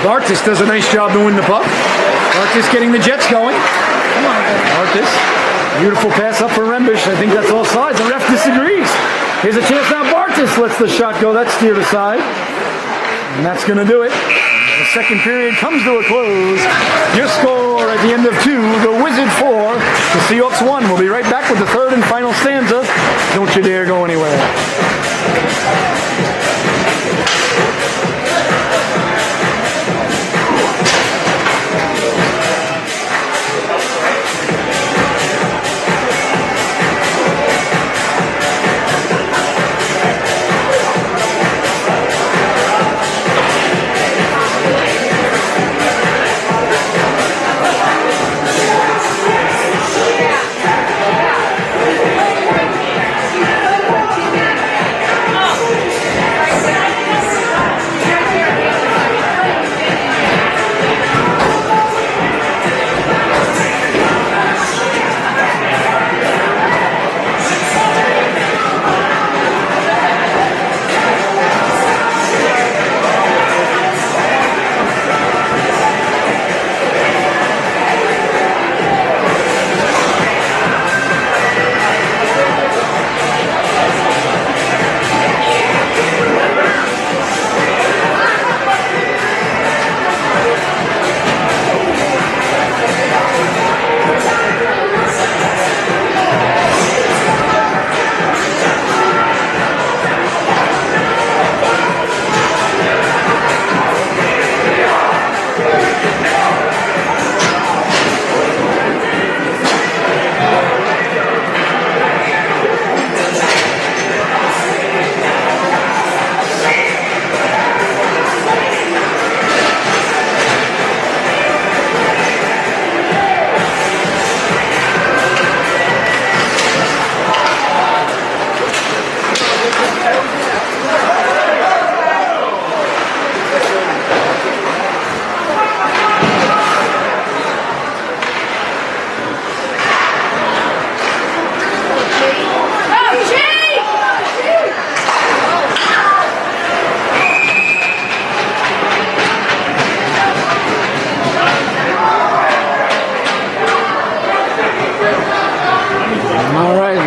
Bartis does a nice job to win the puck. Bartis getting the Jets going. Come on, Bartis. Beautiful pass up for Rembish. I think that's all sides. The ref disagrees. Here's a chance now. Bartis lets the shot go. That's steered aside. And that's going to do it. The second period comes to a close. Your score at the end of 2, the Wizard 4, the Seahawks 1. We'll be right back with the third and final stanza. Don't you dare go anywhere.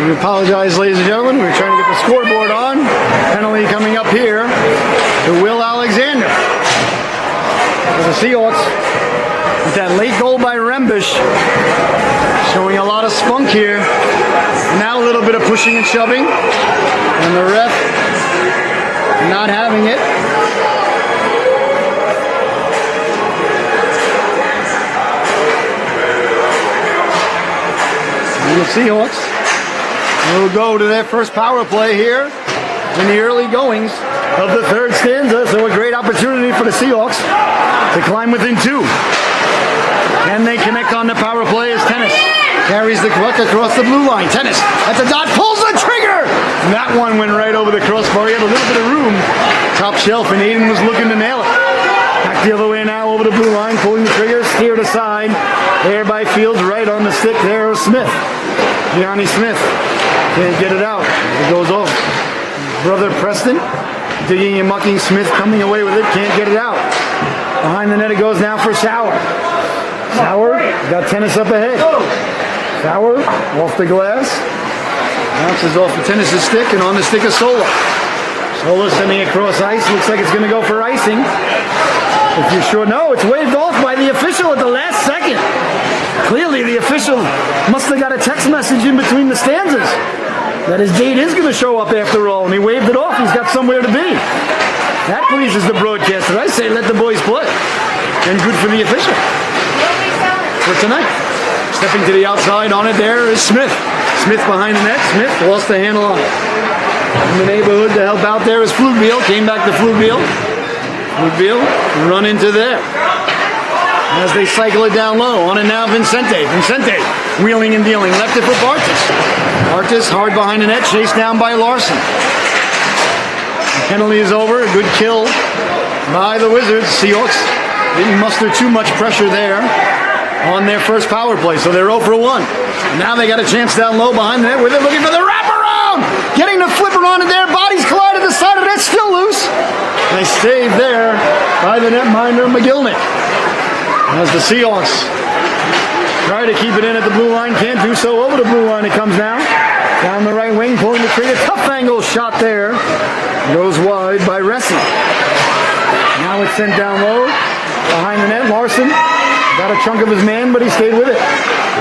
Apologize, ladies and gentlemen. We're trying to get the scoreboard on. Penalty coming up here to Will Alexander. For the Seahawks, with that late goal by Rembish, showing a lot of spunk here. Now a little bit of pushing and shoving, and the ref not having it. And the Seahawks will go to their first power play here in the early goings of the third stanza. So a great opportunity for the Seahawks to climb within 2. Can they connect on the power play as Tennis carries the puck across the blue line? Tennis at the dot, pulls the trigger! And that one went right over the crossbar. He had a little bit of room, top shelf, and Aiden was looking to nail it. Back the other way now over the blue line, pulling the trigger, steered aside. There by Fields, right on the stick there of Smith. Gianni Smith. Can't get it out. It goes off. Brother Preston digging and mucking. Smith coming away with it. Can't get it out. Behind the net it goes now for Sauer. Sauer got Tennis up ahead. Sauer off the glass. Bounces off the Tennis' stick and on the stick of Sola. Sola sending it across ice. Looks like it's going to go for icing. If you're sure, no, it's waved off by the official at the last second. Clearly the official must have got a text message in between the stanzas that his date is going to show up after all, and he waved it off. He's got somewhere to be. That pleases the broadcaster. I say let the boys play. And good for the official. For tonight. Stepping to the outside on it there is Smith. Smith behind the net. Smith lost the handle on it. In the neighborhood to help out there is Flugbiel. Came back to Flugbiel. Woodville run into there. As they cycle it down low, on it now Vincente. Vincente wheeling and dealing, left it for Bartis. Bartis hard behind the net, chased down by Larson. The penalty is over, a good kill by the Wizards. Seahawks didn't muster too much pressure there on their first power play, so they're 0 for 1. And now they got a chance down low behind the net where they're looking for the wraparound! Getting the flipper on it there, bodies collide at the side of the net, still loose. They stayed there by the netminder McGillnick. As the Seahawks try to keep it in at the blue line, can't do so. Over the blue line it comes now. Down the right wing, pulling the trigger. Tough angle shot there. Goes wide by Ressi. Now it's sent down low. Behind the net, Larson got a chunk of his man, but he stayed with it.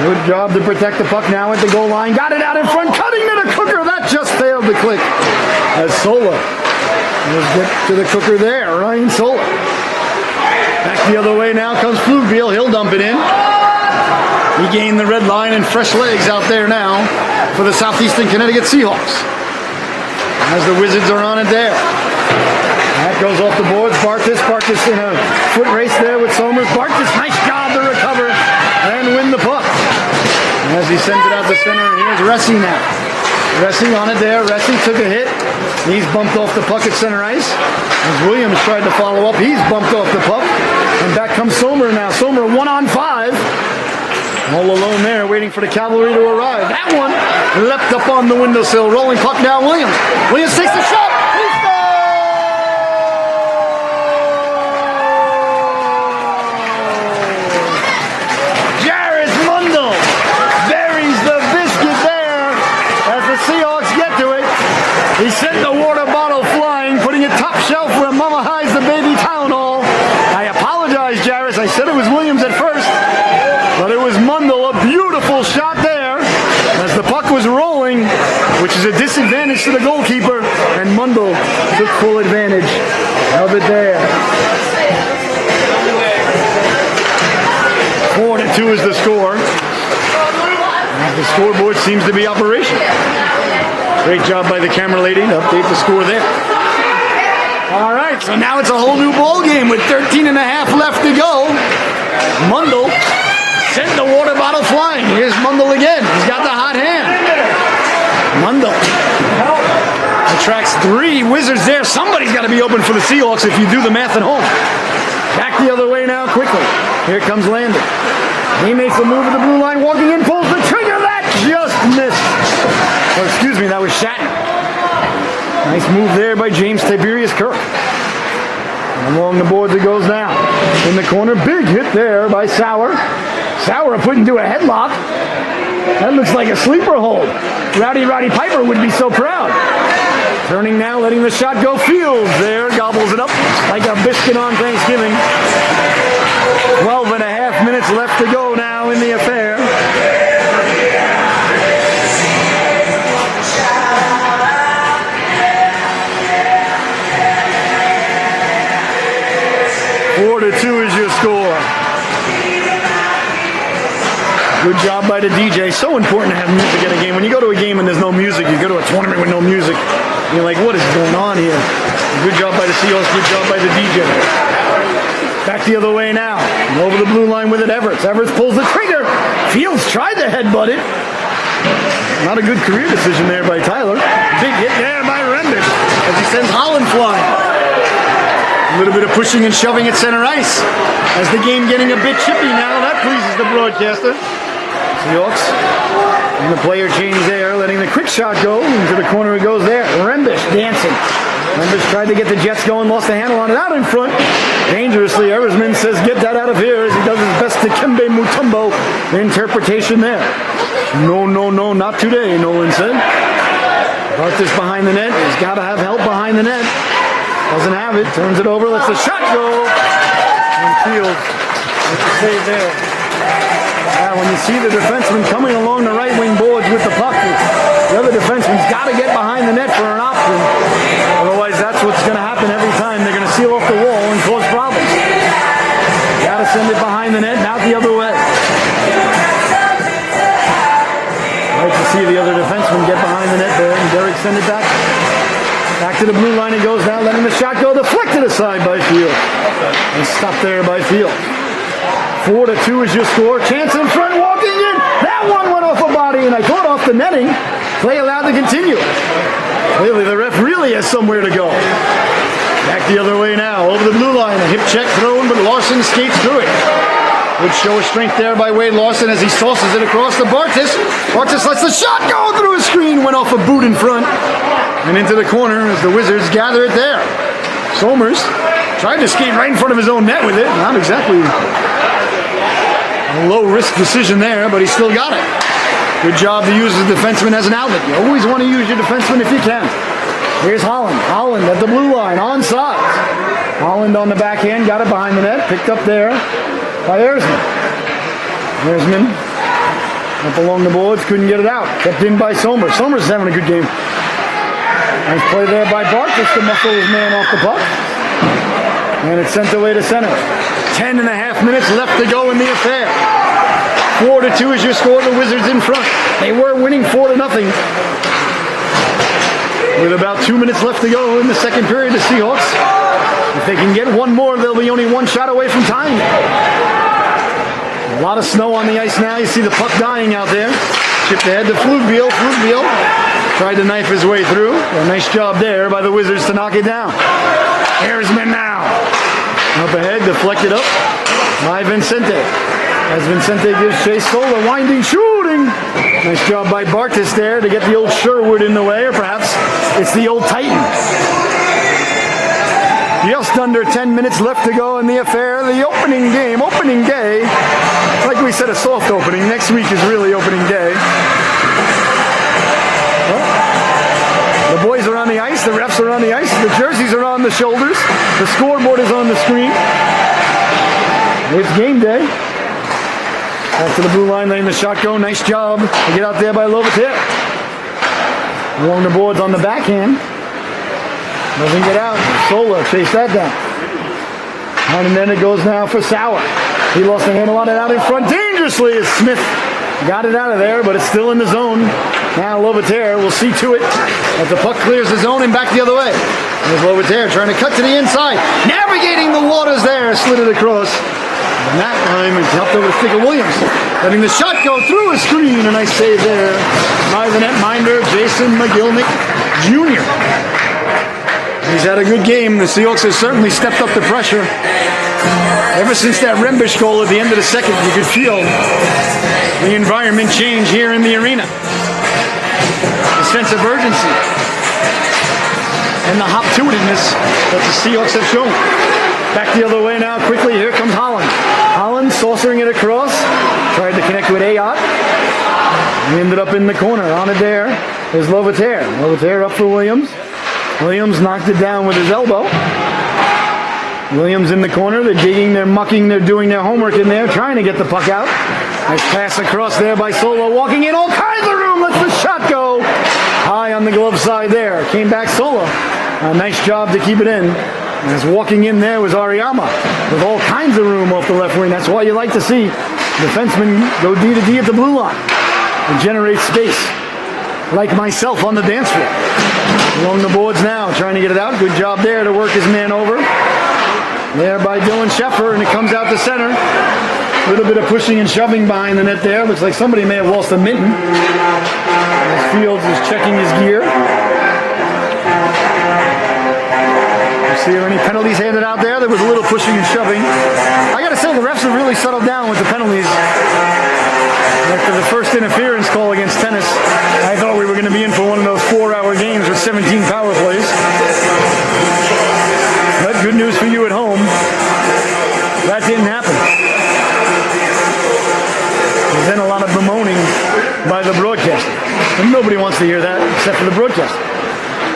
Good job to protect the puck now at the goal line. Got it out in front, cutting to the cooker. That just failed to click. As Sola will get to the cooker there. Ryan Sola. Back the other way now comes Flugville. He'll dump it in. He gained the red line and fresh legs out there now for the Southeastern Connecticut Seahawks. As the Wizards are on it there. That goes off the boards. Bartis in a foot race there with Somers. Bartis, nice job to recover and win the puck. As he sends it out the center, and here's Ressi now. Ressi on it there. Ressi took a hit. He's bumped off the puck at center ice. As Williams tried to follow up, he's bumped off the puck. And back comes Somer now. Somer 1-on-5. All alone there, waiting for the cavalry to arrive. That one leapt up on the windowsill. Rolling puck down Williams. Williams takes the shot. He scores! Jairus Mundel buries the biscuit there as the Seahawks get to it. He sent the water bottle flying, putting it top shelf where Mama hides the baby Tylenol. I apologize, Jairus. I said it was Williams at first. But it was Mundel, a beautiful shot there as the puck was rolling, which is a disadvantage to the goalkeeper, and Mundel took full advantage of it there. 4-2 is the score. And the scoreboard seems to be operational. Great job by the camera lady to update the score there. All right, so now it's a whole new ball game with 13 and a half left to go. Mundel sent the water bottle flying. Here's Mundel again. He's got the hot hand. Mundel attracts 3 Wizards there. Somebody's got to be open for the Seahawks if you do the math at home. Back the other way now quickly. Here comes Landon. He makes a move at the blue line, walking in, pulls the trigger. That just missed. Oh, excuse me, that was Shatton. Nice move there by James Tiberius Kirk. Along the boards it goes now. In the corner, big hit there by Sauer. Sauer put into a headlock. That looks like a sleeper hold. Roddy Piper would be so proud. Turning now, letting the shot go. Fields there, gobbles it up like a biscuit on Thanksgiving. 12 and a half minutes left to go now in the affair. Four to 2 is your score. Good job by the DJ. So important to have music at a game. When you go to a game and there's no music, you go to a tournament with no music, you're like, what is going on here? Good job by the Seahawks. Good job by the DJ. Back the other way now. And over the blue line with it, Everett. Everett pulls the trigger. Fields tried to headbutt it. Not a good career decision there by Tyler. Big hit there by Rembish as he sends Holland flying. A little bit of pushing and shoving at center ice. As the game getting a bit chippy now, that pleases the broadcaster. Seahawks. And the player change there, letting the quick shot go. Into the corner it goes there. Rembish dancing. Rembish tried to get the Jets going, lost the handle on it out in front. Dangerously, Eversman says, get that out of here as he does his best to Kembe Mutombo. Interpretation there. No, not today, Nolan said. Bartis behind the net. He's got to have help behind the net. Doesn't have it. Turns it over. Lets the shot go. And Fields with the save there. Now, when you see the defenseman coming along the right wing boards with the puck, the other defenseman's got to get behind the net for an option. Otherwise, that's what's going to happen every time. They're going to seal off the wall and cause problems. Got to send it behind the net, not the other way. Like to see the other defenseman get behind the net there, and Derek send it back. Back to the blue line it goes now, letting the shot go, deflected aside by Field. And stopped there by Field. 4-2 is your score. Chance in front, walking in. That one went off a body, and I thought off the netting. Play allowed to continue. Clearly the ref really has somewhere to go. Back the other way now, over the blue line. A hip check thrown, but Larson skates through it. Good show of strength there by Wade Larson as he tosses it across to Bartis. Bartis lets the shot go through a screen, went off a boot in front and into the corner as the Wizards gather it there. Somers tried to skate right in front of his own net with it. Not exactly a low-risk decision there, but he still got it. Good job to use the defenseman as an outlet. You always want to use your defenseman if you can. Here's Holland. Holland at the blue line, onside. Holland on the backhand, got it behind the net, picked up there by Erzman. Erzman up along the boards, couldn't get it out. Kept in by Somers. Somers is having a good game. Nice play there by Bartis to muscle his man off the puck. And it's sent away to center. 10.5 minutes left to go in the affair. 4-2 is your score. The Wizards in front. They were winning 4-0. With about 2 minutes left to go in the second period, the Seahawks, if they can get one more, they'll be only one shot away from tying. A lot of snow on the ice now. You see the puck dying out there. Chipped ahead to Flugbiel. Flugbiel tried to knife his way through. A nice job there by the Wizards to knock it down. Erzman now. Up ahead, deflected up by Vincente. As Vincente gives chase, Sola winding, shooting. Nice job by Bartis there to get the old Sherwood in the way, or perhaps it's the old Titan. Just under 10 minutes left to go in the affair. The opening game, opening day. Like we said, a soft opening. Next week is really opening day. Well, the boys are on the ice. The refs are on the ice. The jerseys are on the shoulders. The scoreboard is on the screen. It's game day. Back to the blue line, letting the shot go. Nice job to get out there by Lovatir. Along the boards on the backhand. Doesn't get out. Sola chased that down. And then it goes now for Sauer. He lost the handle on it out in front dangerously as Smith got it out of there, but it's still in the zone. Now Lovatir will see to it as the puck clears the zone and back the other way. There's Lovatir trying to cut to the inside. Navigating the waters there, slid it across. And that time it's helped over the stick of Williams. Letting the shot go through a screen. A nice save there by the netminder, Jason McGillnick Jr. He's had a good game. The Seahawks have certainly stepped up the pressure. Ever since that Rembish goal at the end of the second, you could feel the environment change here in the arena. The sense of urgency and the hop-to-itedness that the Seahawks have shown. Back the other way now, quickly, here comes Holland. Holland saucering it across, tried to connect with Ayotte. He ended up in the corner. On it there is Lovatir. Lovatir up for Williams. Williams knocked it down with his elbow. Williams in the corner. They're digging, they're mucking, they're doing their homework in there, trying to get the puck out. Nice pass across there by Solo, walking in all kinds of room. Lets the shot go high on the glove side there. Came back Solo. A nice job to keep it in. As walking in there was Ariyama with all kinds of room off the left wing. That's why you like to see defensemen go D to D at the blue line and generate space. Like myself on the dance floor. Along the boards now, trying to get it out. Good job there to work his man over. There by Dylan Sheffer, and it comes out to center. A little bit of pushing and shoving behind the net there. Looks like somebody may have lost a mitten. As Fields is checking his gear. See there any penalties handed out there? There was a little pushing and shoving. I gotta say, the refs have really settled down with the penalties. After the first interference call against tennis, I thought we were going to be in for one of those 4-hour games with 17 power plays. But good news for you at home, that didn't happen. There's been a lot of bemoaning by the broadcaster. And nobody wants to hear that except for the broadcaster.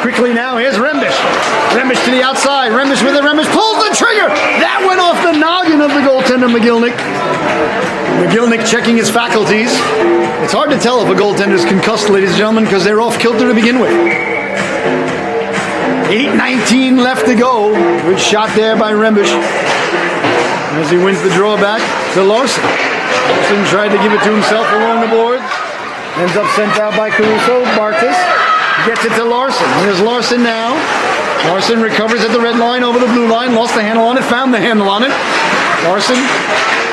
Quickly now, here's Rembish. Rembish to the outside. Rembish with it. Rembish pulls the trigger. That went off the noggin of the goaltender, McGillnick. McGillnick checking his faculties. It's hard to tell if a goaltender's concussed, ladies and gentlemen, because they're off kilter to begin with. 8:19 left to go. Good shot there by Rembish. As he wins the drawback to Larson. Larson tried to give it to himself along the boards. Ends up sent out by Caruso. Bartis. Gets it to Larson. Here's Larson now. Larson recovers at the red line over the blue line. Lost the handle on it. Found the handle on it. Larson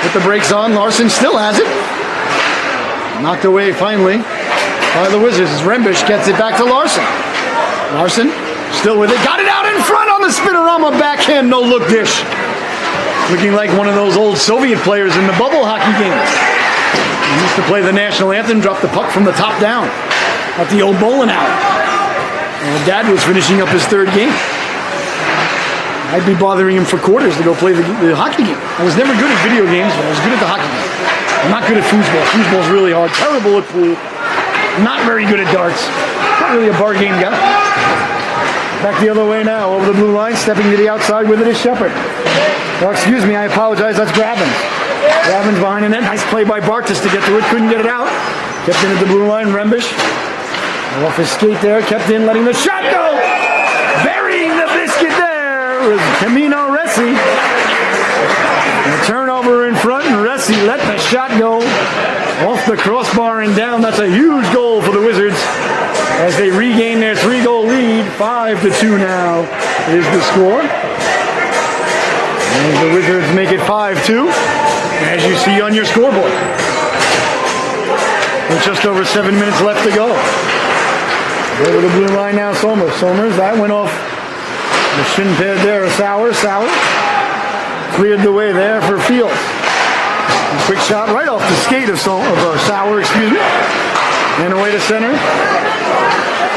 with the brakes on. Larson still has it. Knocked away finally by the Wizards as Rembish gets it back to Larson. Larson still with it. Got it out in front on the spinorama backhand. No look dish. Looking like one of those old Soviet players in the bubble hockey games. He used to play the national anthem, drop the puck from the top down at the old bowling alley. Dad was finishing up his third game. I'd be bothering him for quarters to go play the hockey game. I was never good at video games, but I was good at the hockey game. I'm not good at foosball. Foosball's really hard. Terrible at pool. Not very good at darts. Not really a bar game guy. Back the other way now, over the blue line, stepping to the outside with it is Shepard. Oh, excuse me, I apologize, that's Grabbins. Grabbins behind the net. Nice play by Bartas to get to it. Couldn't get it out. Kept in at the blue line, Rembish. Off his skate there, kept in, letting the shot go! Burying the biscuit there was Camino Resi. A turnover in front, and Resi let the shot go off the crossbar and down. That's a huge goal for the Wizards as they regain their 3-goal lead. 5-2 now is the score. And the Wizards make it 5-2, as you see on your scoreboard. With just over 7 minutes left to go. Over the blue line now, Somers. Somers, that went off the shin pad there of Sauer. Sauer cleared the way there for Fields. A quick shot right off the skate of Sauer, excuse me. And away to center.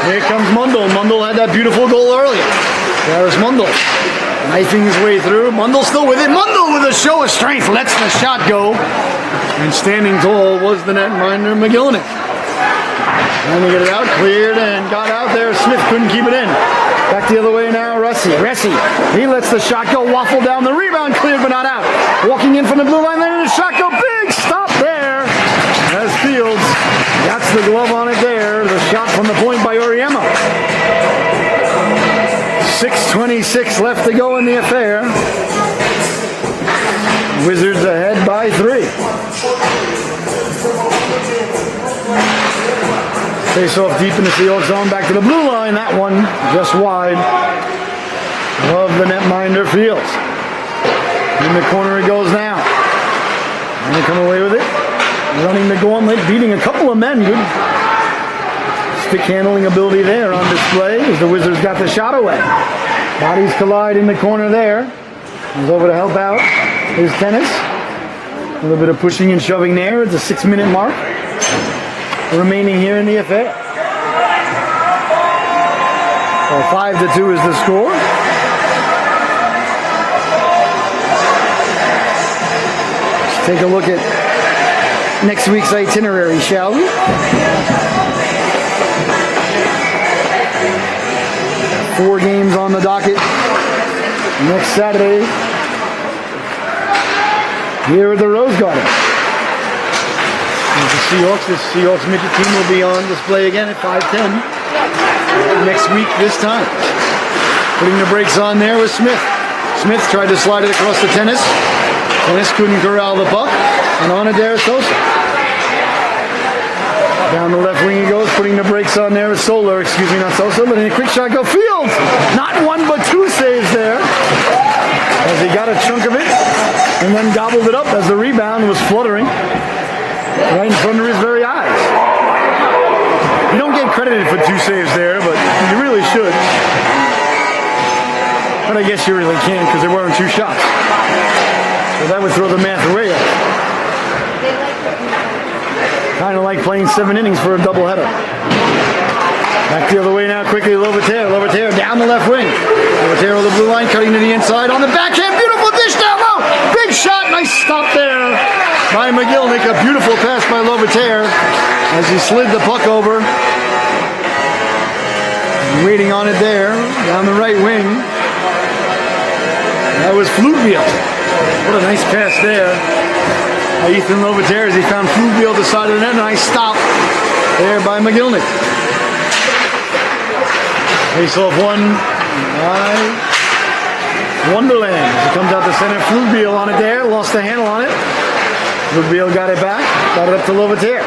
Here comes Mundel. Mundel had that beautiful goal earlier. There's Mundel. Knifing his way through. Mundel still with it. Mundel with a show of strength. Lets the shot go. And standing tall was the netminder, McGillinick. Trying to get it out, cleared and got out there. Smith couldn't keep it in. Back the other way now, Resi. He lets the shot go, waffle down. The rebound cleared but not out. Walking in from the blue line, letting the shot go. Big stop there as Fields gets the glove on it there. The shot from the point by Oriema. 6:26 left to go in the affair. Wizards ahead by 3. Face off deep in the Seahawks zone, back to the blue line. That one just wide of the netminder Fields. In the corner it goes now. And they come away with it. Running the gauntlet, beating a couple of men. Good stick handling ability there on display as the Wizards got the shot away. Bodies collide in the corner there. He's over to help out his tennis. A little bit of pushing and shoving there. It's a 6-minute mark remaining here in the affair. Well, 5-2 is the score. Let's take a look at next week's itinerary, shall we? 4 games on the docket next Saturday here at the Rose Garden. The Seahawks midget team will be on display again at 5:10 next week this time. Putting the brakes on there was Smith. Smith tried to slide it across the tennis. Tennis couldn't corral the puck. And on to Sosa. Down the left wing he goes, putting the brakes on there is Solar. Excuse me, not Sosa, but in a quick shot go Fields. Not 1 but 2 saves there. As he got a chunk of it and then gobbled it up as the rebound was fluttering right in front of his very eyes. You don't get credited for 2 saves there, but you really should. But I guess you really can't because there weren't 2 shots. So that would throw the math away. Kind of like playing 7 innings for a doubleheader. Back the other way now, quickly, Lovater. Lovater down the left wing. Lovater on the blue line, cutting to the inside on the backhand. Beautiful dish down low. Big shot, nice stop there by McGillinick. A beautiful pass by Lovater as he slid the puck over. And waiting on it there, down the right wing. That was Fluteville. What a nice pass there by Ethan Lovater as he found Fluteville at the side of the net. A nice stop there by McGillinick. Face off one by Wonderland. As it comes out the center, Fluteville on it there. Lost the handle on it. Fluteville got it back. Got it up to Lovater.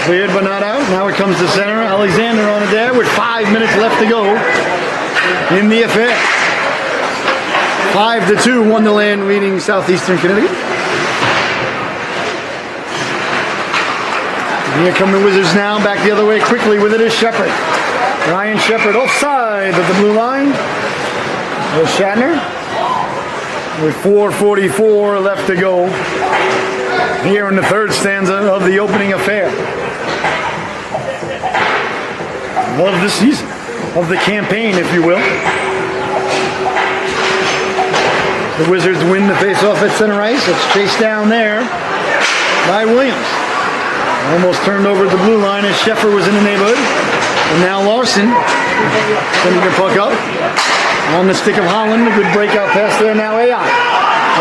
Cleared but not out. Now it comes to center. Alexander on it there with 5 minutes left to go in the affair. 5-2, Wonderland leading Southeastern Connecticut. And here come the Wizards now. Back the other way quickly with it is Shepard. Ryan Shepard offside of the blue line. There's Shatner with 4:44 left to go here in the third stanza of the opening affair of the season, of the campaign, if you will. The Wizards win the face-off at center ice. It's chased down there by Williams. Almost turned over at the blue line as Sheffer was in the neighborhood. And now Larson sending the puck up on the stick of Holland. A good breakout pass there. Now Ayotte.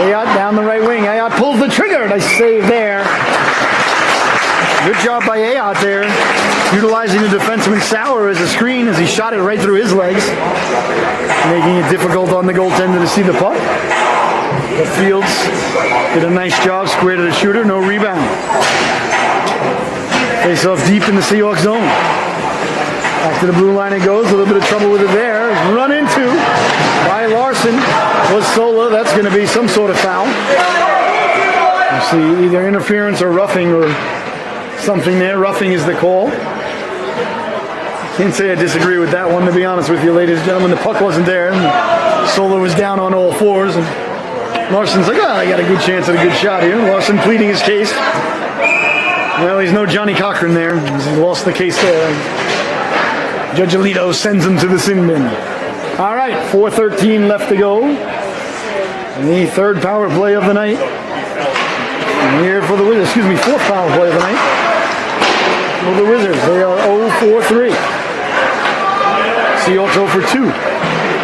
Ayotte down the right wing. Ayotte pulls the trigger. Nice save there. Good job by Ayotte there, utilizing the defenseman Sauer as a screen as he shot it right through his legs, making it difficult on the goaltender to see the puck. But Fields did a nice job, square to the shooter, no rebound. Face off deep in the Seahawks zone. Back to the blue line it goes, a little bit of trouble with it there. Run into by Larson was Sola. That's going to be some sort of foul. You see either interference or roughing or something there. Roughing is the call. Can't say I disagree with that one, to be honest with you, ladies and gentlemen. The puck wasn't there, and Sola was down on all fours, and Larson's like, I got a good chance at a good shot here. Larson pleading his case. Well, he's no Johnny Cochran there. He lost the case there. Judge Alito sends him to the sin bin. All right, 4:13 left to go. The third power play of the night. And here for the Wizards, fourth power play of the night. For the Wizards, they are 0-4-3. Seahawks 0 for 2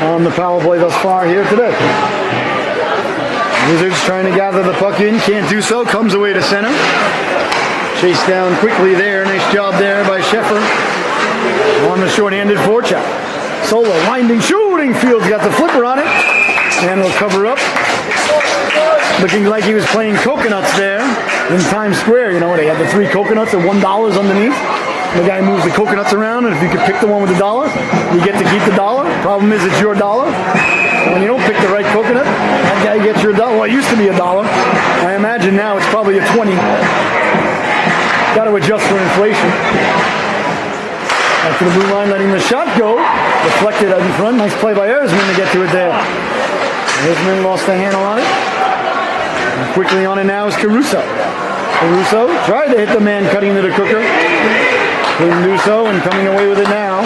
on the power play thus far here today. Wizards trying to gather the puck in, can't do so, comes away to center. Chased down quickly there, nice job there by Sheffer on the short-handed forecheck. Solo, winding, shooting, Fields got the flipper on it, and will cover up. Looking like he was playing coconuts there in Times Square. You know, they had the 3 coconuts at $1 underneath. The guy moves the coconuts around, and if you could pick the one with the $1, you get to keep the $1. Problem is, it's your $1. When you don't pick the right coconut, that guy gets your $1. Well, it used to be $1. I imagine now it's probably a 20. Got to adjust for inflation. Back to the blue line, letting the shot go. Deflected out in front. Nice play by Erzman to get to it there. Erzman lost the handle on it. And quickly on it now is Caruso. Caruso tried to hit the man cutting to the cooker. Couldn't do so, and coming away with it now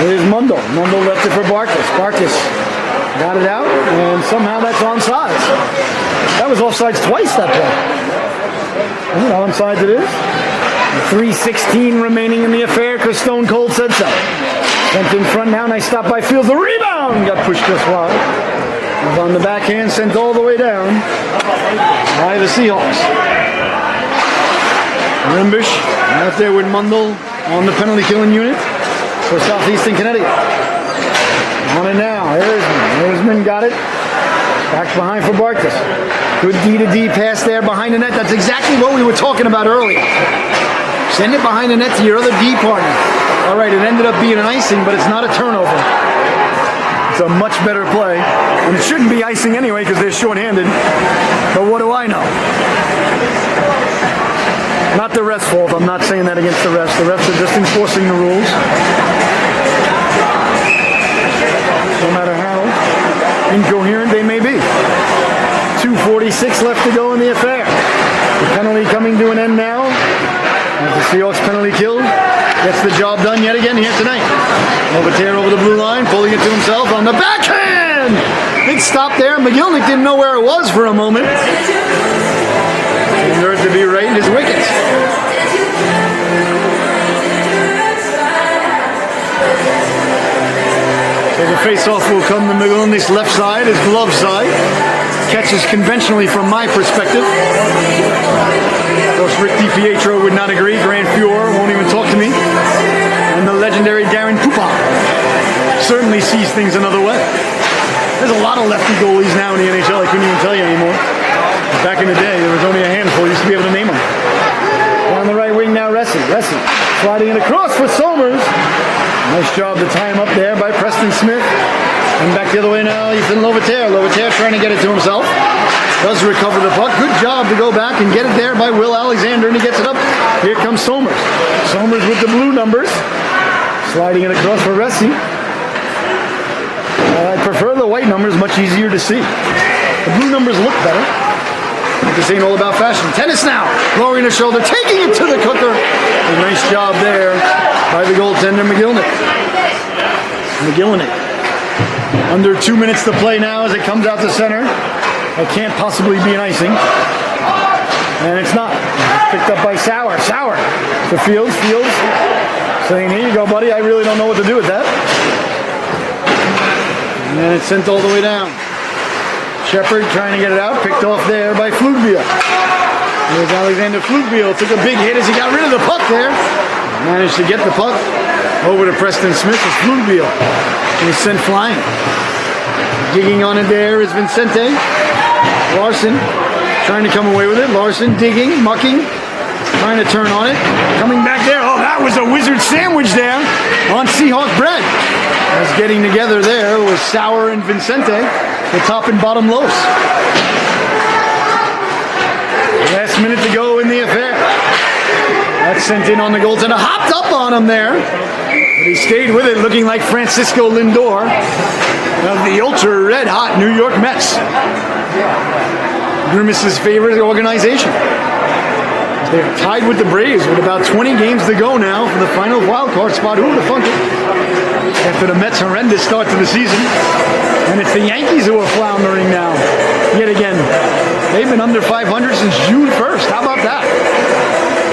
is Mundell. Mundell left it for Barkas. Barkas got it out, and somehow that's onside. That was offsides twice, that play. And onside it is. 3:16 remaining in the affair because Stone Cold said so. Sent in front now. Nice stop by Fields. The rebound got pushed just wide. Was on the backhand, sent all the way down by the Seahawks. Rimbush out there with Mundell on the penalty killing unit for Southeastern Connecticut. On it now. Erzman got it. Back behind for Barkas. Good D-to-D pass there behind the net. That's exactly what we were talking about earlier. Send it behind the net to your other D partner. All right, it ended up being an icing, but it's not a turnover. It's a much better play. And it shouldn't be icing anyway because they're short-handed. But what do I know? Not the ref's fault. I'm not saying that against the refs. The refs are just enforcing the rules. No matter how incoherent they may be. 2:46 left to go in the affair. The penalty coming to an end now. As the Seahawks penalty kill gets the job done yet again here tonight. Overtear over the blue line, pulling it to himself on the backhand. Big stop there. McGillnick didn't know where it was for a moment. He deserved to be right in his wickets. So the face-off will come to McGillnick's left side, his glove side. Catches conventionally from my perspective. Of course, Rick DiPietro would not agree. Grant Fuhr won't even talk to me. And the legendary Darren Pupa certainly sees things another way. There's a lot of lefty goalies now in the NHL. I couldn't even tell you anymore. Back in the day, there was only a handful. You used to be able to name them. Down the right wing now, Ressi. sliding it across for Somers. Nice job to tie him up there by Preston Smith. And back the other way now, Ethan Lovetaire. Lovetaire trying to get it to himself. Does recover the puck. Good job to go back and get it there by Will Alexander, and he gets it up. Here comes Somers. Somers with the blue numbers. Sliding it across for Ressi. I prefer the white numbers, much easier to see. The blue numbers look better. But this ain't all about fashion. Tennis now. Lowering the shoulder, taking it to the cooker. A nice job there by the goaltender, McGillnick. Under 2 minutes to play now as it comes out to center. That can't possibly be an icing. And it's not. It's picked up by Sauer. Sauer to Fields. Fields saying, here you go, buddy. I really don't know what to do with that. And it's sent all the way down. Shepard trying to get it out. Picked off there by Flugbiel. There's Alexander Flugbiel. Took a big hit as he got rid of the puck there. Managed to get the puck over to Preston Smith as Flugbiel. He was sent flying. Digging on it there is Vincente. Larson trying to come away with it. Larson digging, mucking, trying to turn on it. Coming back there. Oh, that was a wizard sandwich there on Seahawk bread. As getting together there was Sauer and Vincente, the top and bottom loaves. Last minute to go in the affair. That's sent in on the goaltender. Hopped up on him there. But he stayed with it, looking like Francisco Lindor of the ultra red hot New York Mets. Grimace's favorite organization. They're tied with the Braves with about 20 games to go now for the final wild card spot. Who would have thunk it? After the Mets' horrendous start to the season. And it's the Yankees who are floundering now. Yet again. They've been under 500 since June 1st. How about that?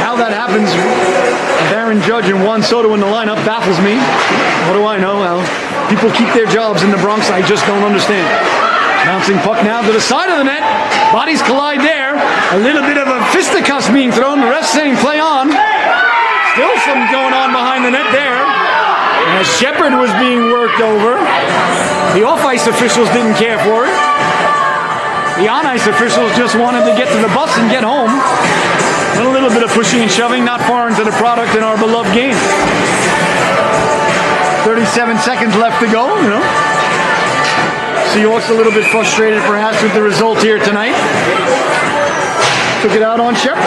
How that happens with Aaron Judge and Juan Soto in the lineup baffles me. What do I know? Well, people keep their jobs in the Bronx. I just don't understand. Bouncing puck now to the side of the net. Bodies collide there. A little bit of a fisticuffs being thrown. The ref saying play on. Still something going on behind the net there. As Shepard was being worked over. The off-ice officials didn't care for it. The on-ice officials just wanted to get to the bus and get home. And a little bit of pushing and shoving, not foreign to the product in our beloved game. 37 seconds left to go, you know. Seahawks a little bit frustrated perhaps with the result here tonight. Took it out on Shepard.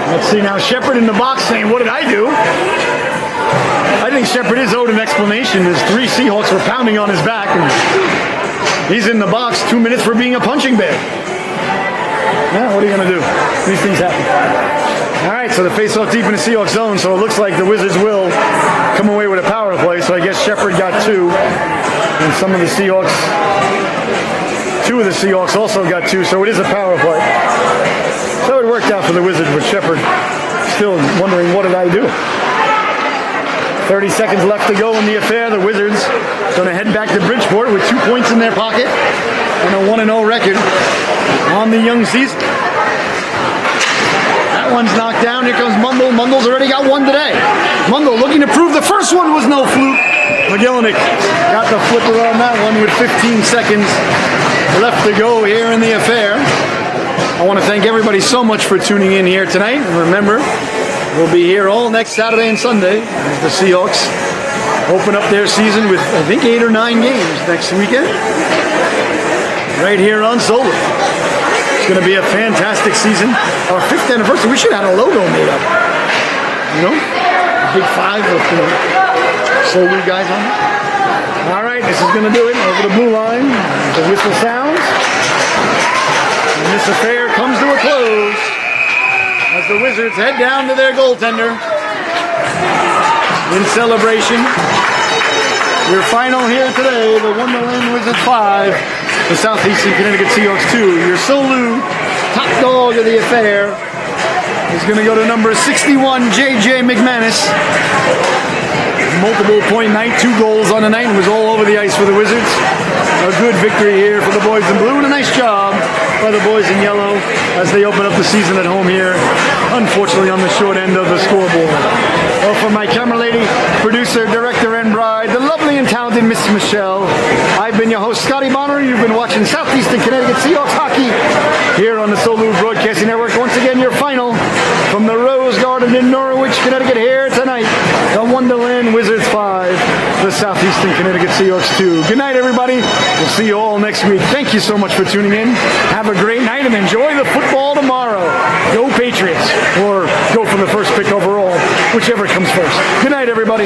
Let's see now, Shepard in the box saying, what did I do? I think Shepard is owed an explanation as 3 Seahawks were pounding on his back. And he's in the box 2 minutes for being a punching bag. Yeah, what are you going to do? These things happen. All right, so the face-off deep in the Seahawks zone, so it looks like the Wizards will come away with a power play. So I guess Shepard got 2, and some of the Seahawks, 2 of the Seahawks also got 2, so it is a power play. So it worked out for the Wizards, but Shepard still wondering, what did I do? 30 seconds left to go in the affair. The Wizards going to head back to Bridgeport with 2 points in their pocket and a 1-0 record on the young season. That one's knocked down. Here comes Mundle. Mundle's already got 1 today. Mundle looking to prove the first one was no fluke. McGillnick got the flipper on that one with 15 seconds left to go here in the affair. I want to thank everybody so much for tuning in here tonight. And remember, we'll be here all next Saturday and Sunday as the Seahawks open up their season with, I think, 8 or 9 games next weekend. Right here on Solar. It's going to be a fantastic season. Our 5th anniversary. We should have had a logo made up. You know? Big 5 with, you know, Solar guys on it. All right, this is going to do it. Over the blue line. The whistle sounds. And this affair comes to a close as the Wizards head down to their goaltender in celebration. Your final here today, the Wonderland Wizards 5, the Southeastern Connecticut Seahawks 2. Your Solu, top dog of the affair, is going to go to number 61, J.J. McManus. Multiple point night, 2 goals on the night, and was all over the ice for the Wizards. A good victory here for the boys in blue, and a nice job by the boys in yellow as they open up the season at home here, unfortunately on the short end of the scoreboard. Well, for my camera lady, producer, director, and bride, the lovely and talented Miss Michelle, I've been your host, Scotty Bonner. You've been watching Southeastern Connecticut Seahawks hockey here on the Solu Broadcasting Network. Once again, your final from the Rose Garden in Norwich, Connecticut here tonight. The Wonderland Wizards 5, the Southeastern Connecticut Seahawks 2. Good night, everybody. We'll see you all next week. Thank you so much for tuning in. Have a great night and enjoy the football tomorrow. Go Patriots, or go for the first pick overall, whichever comes first. Good night, everybody.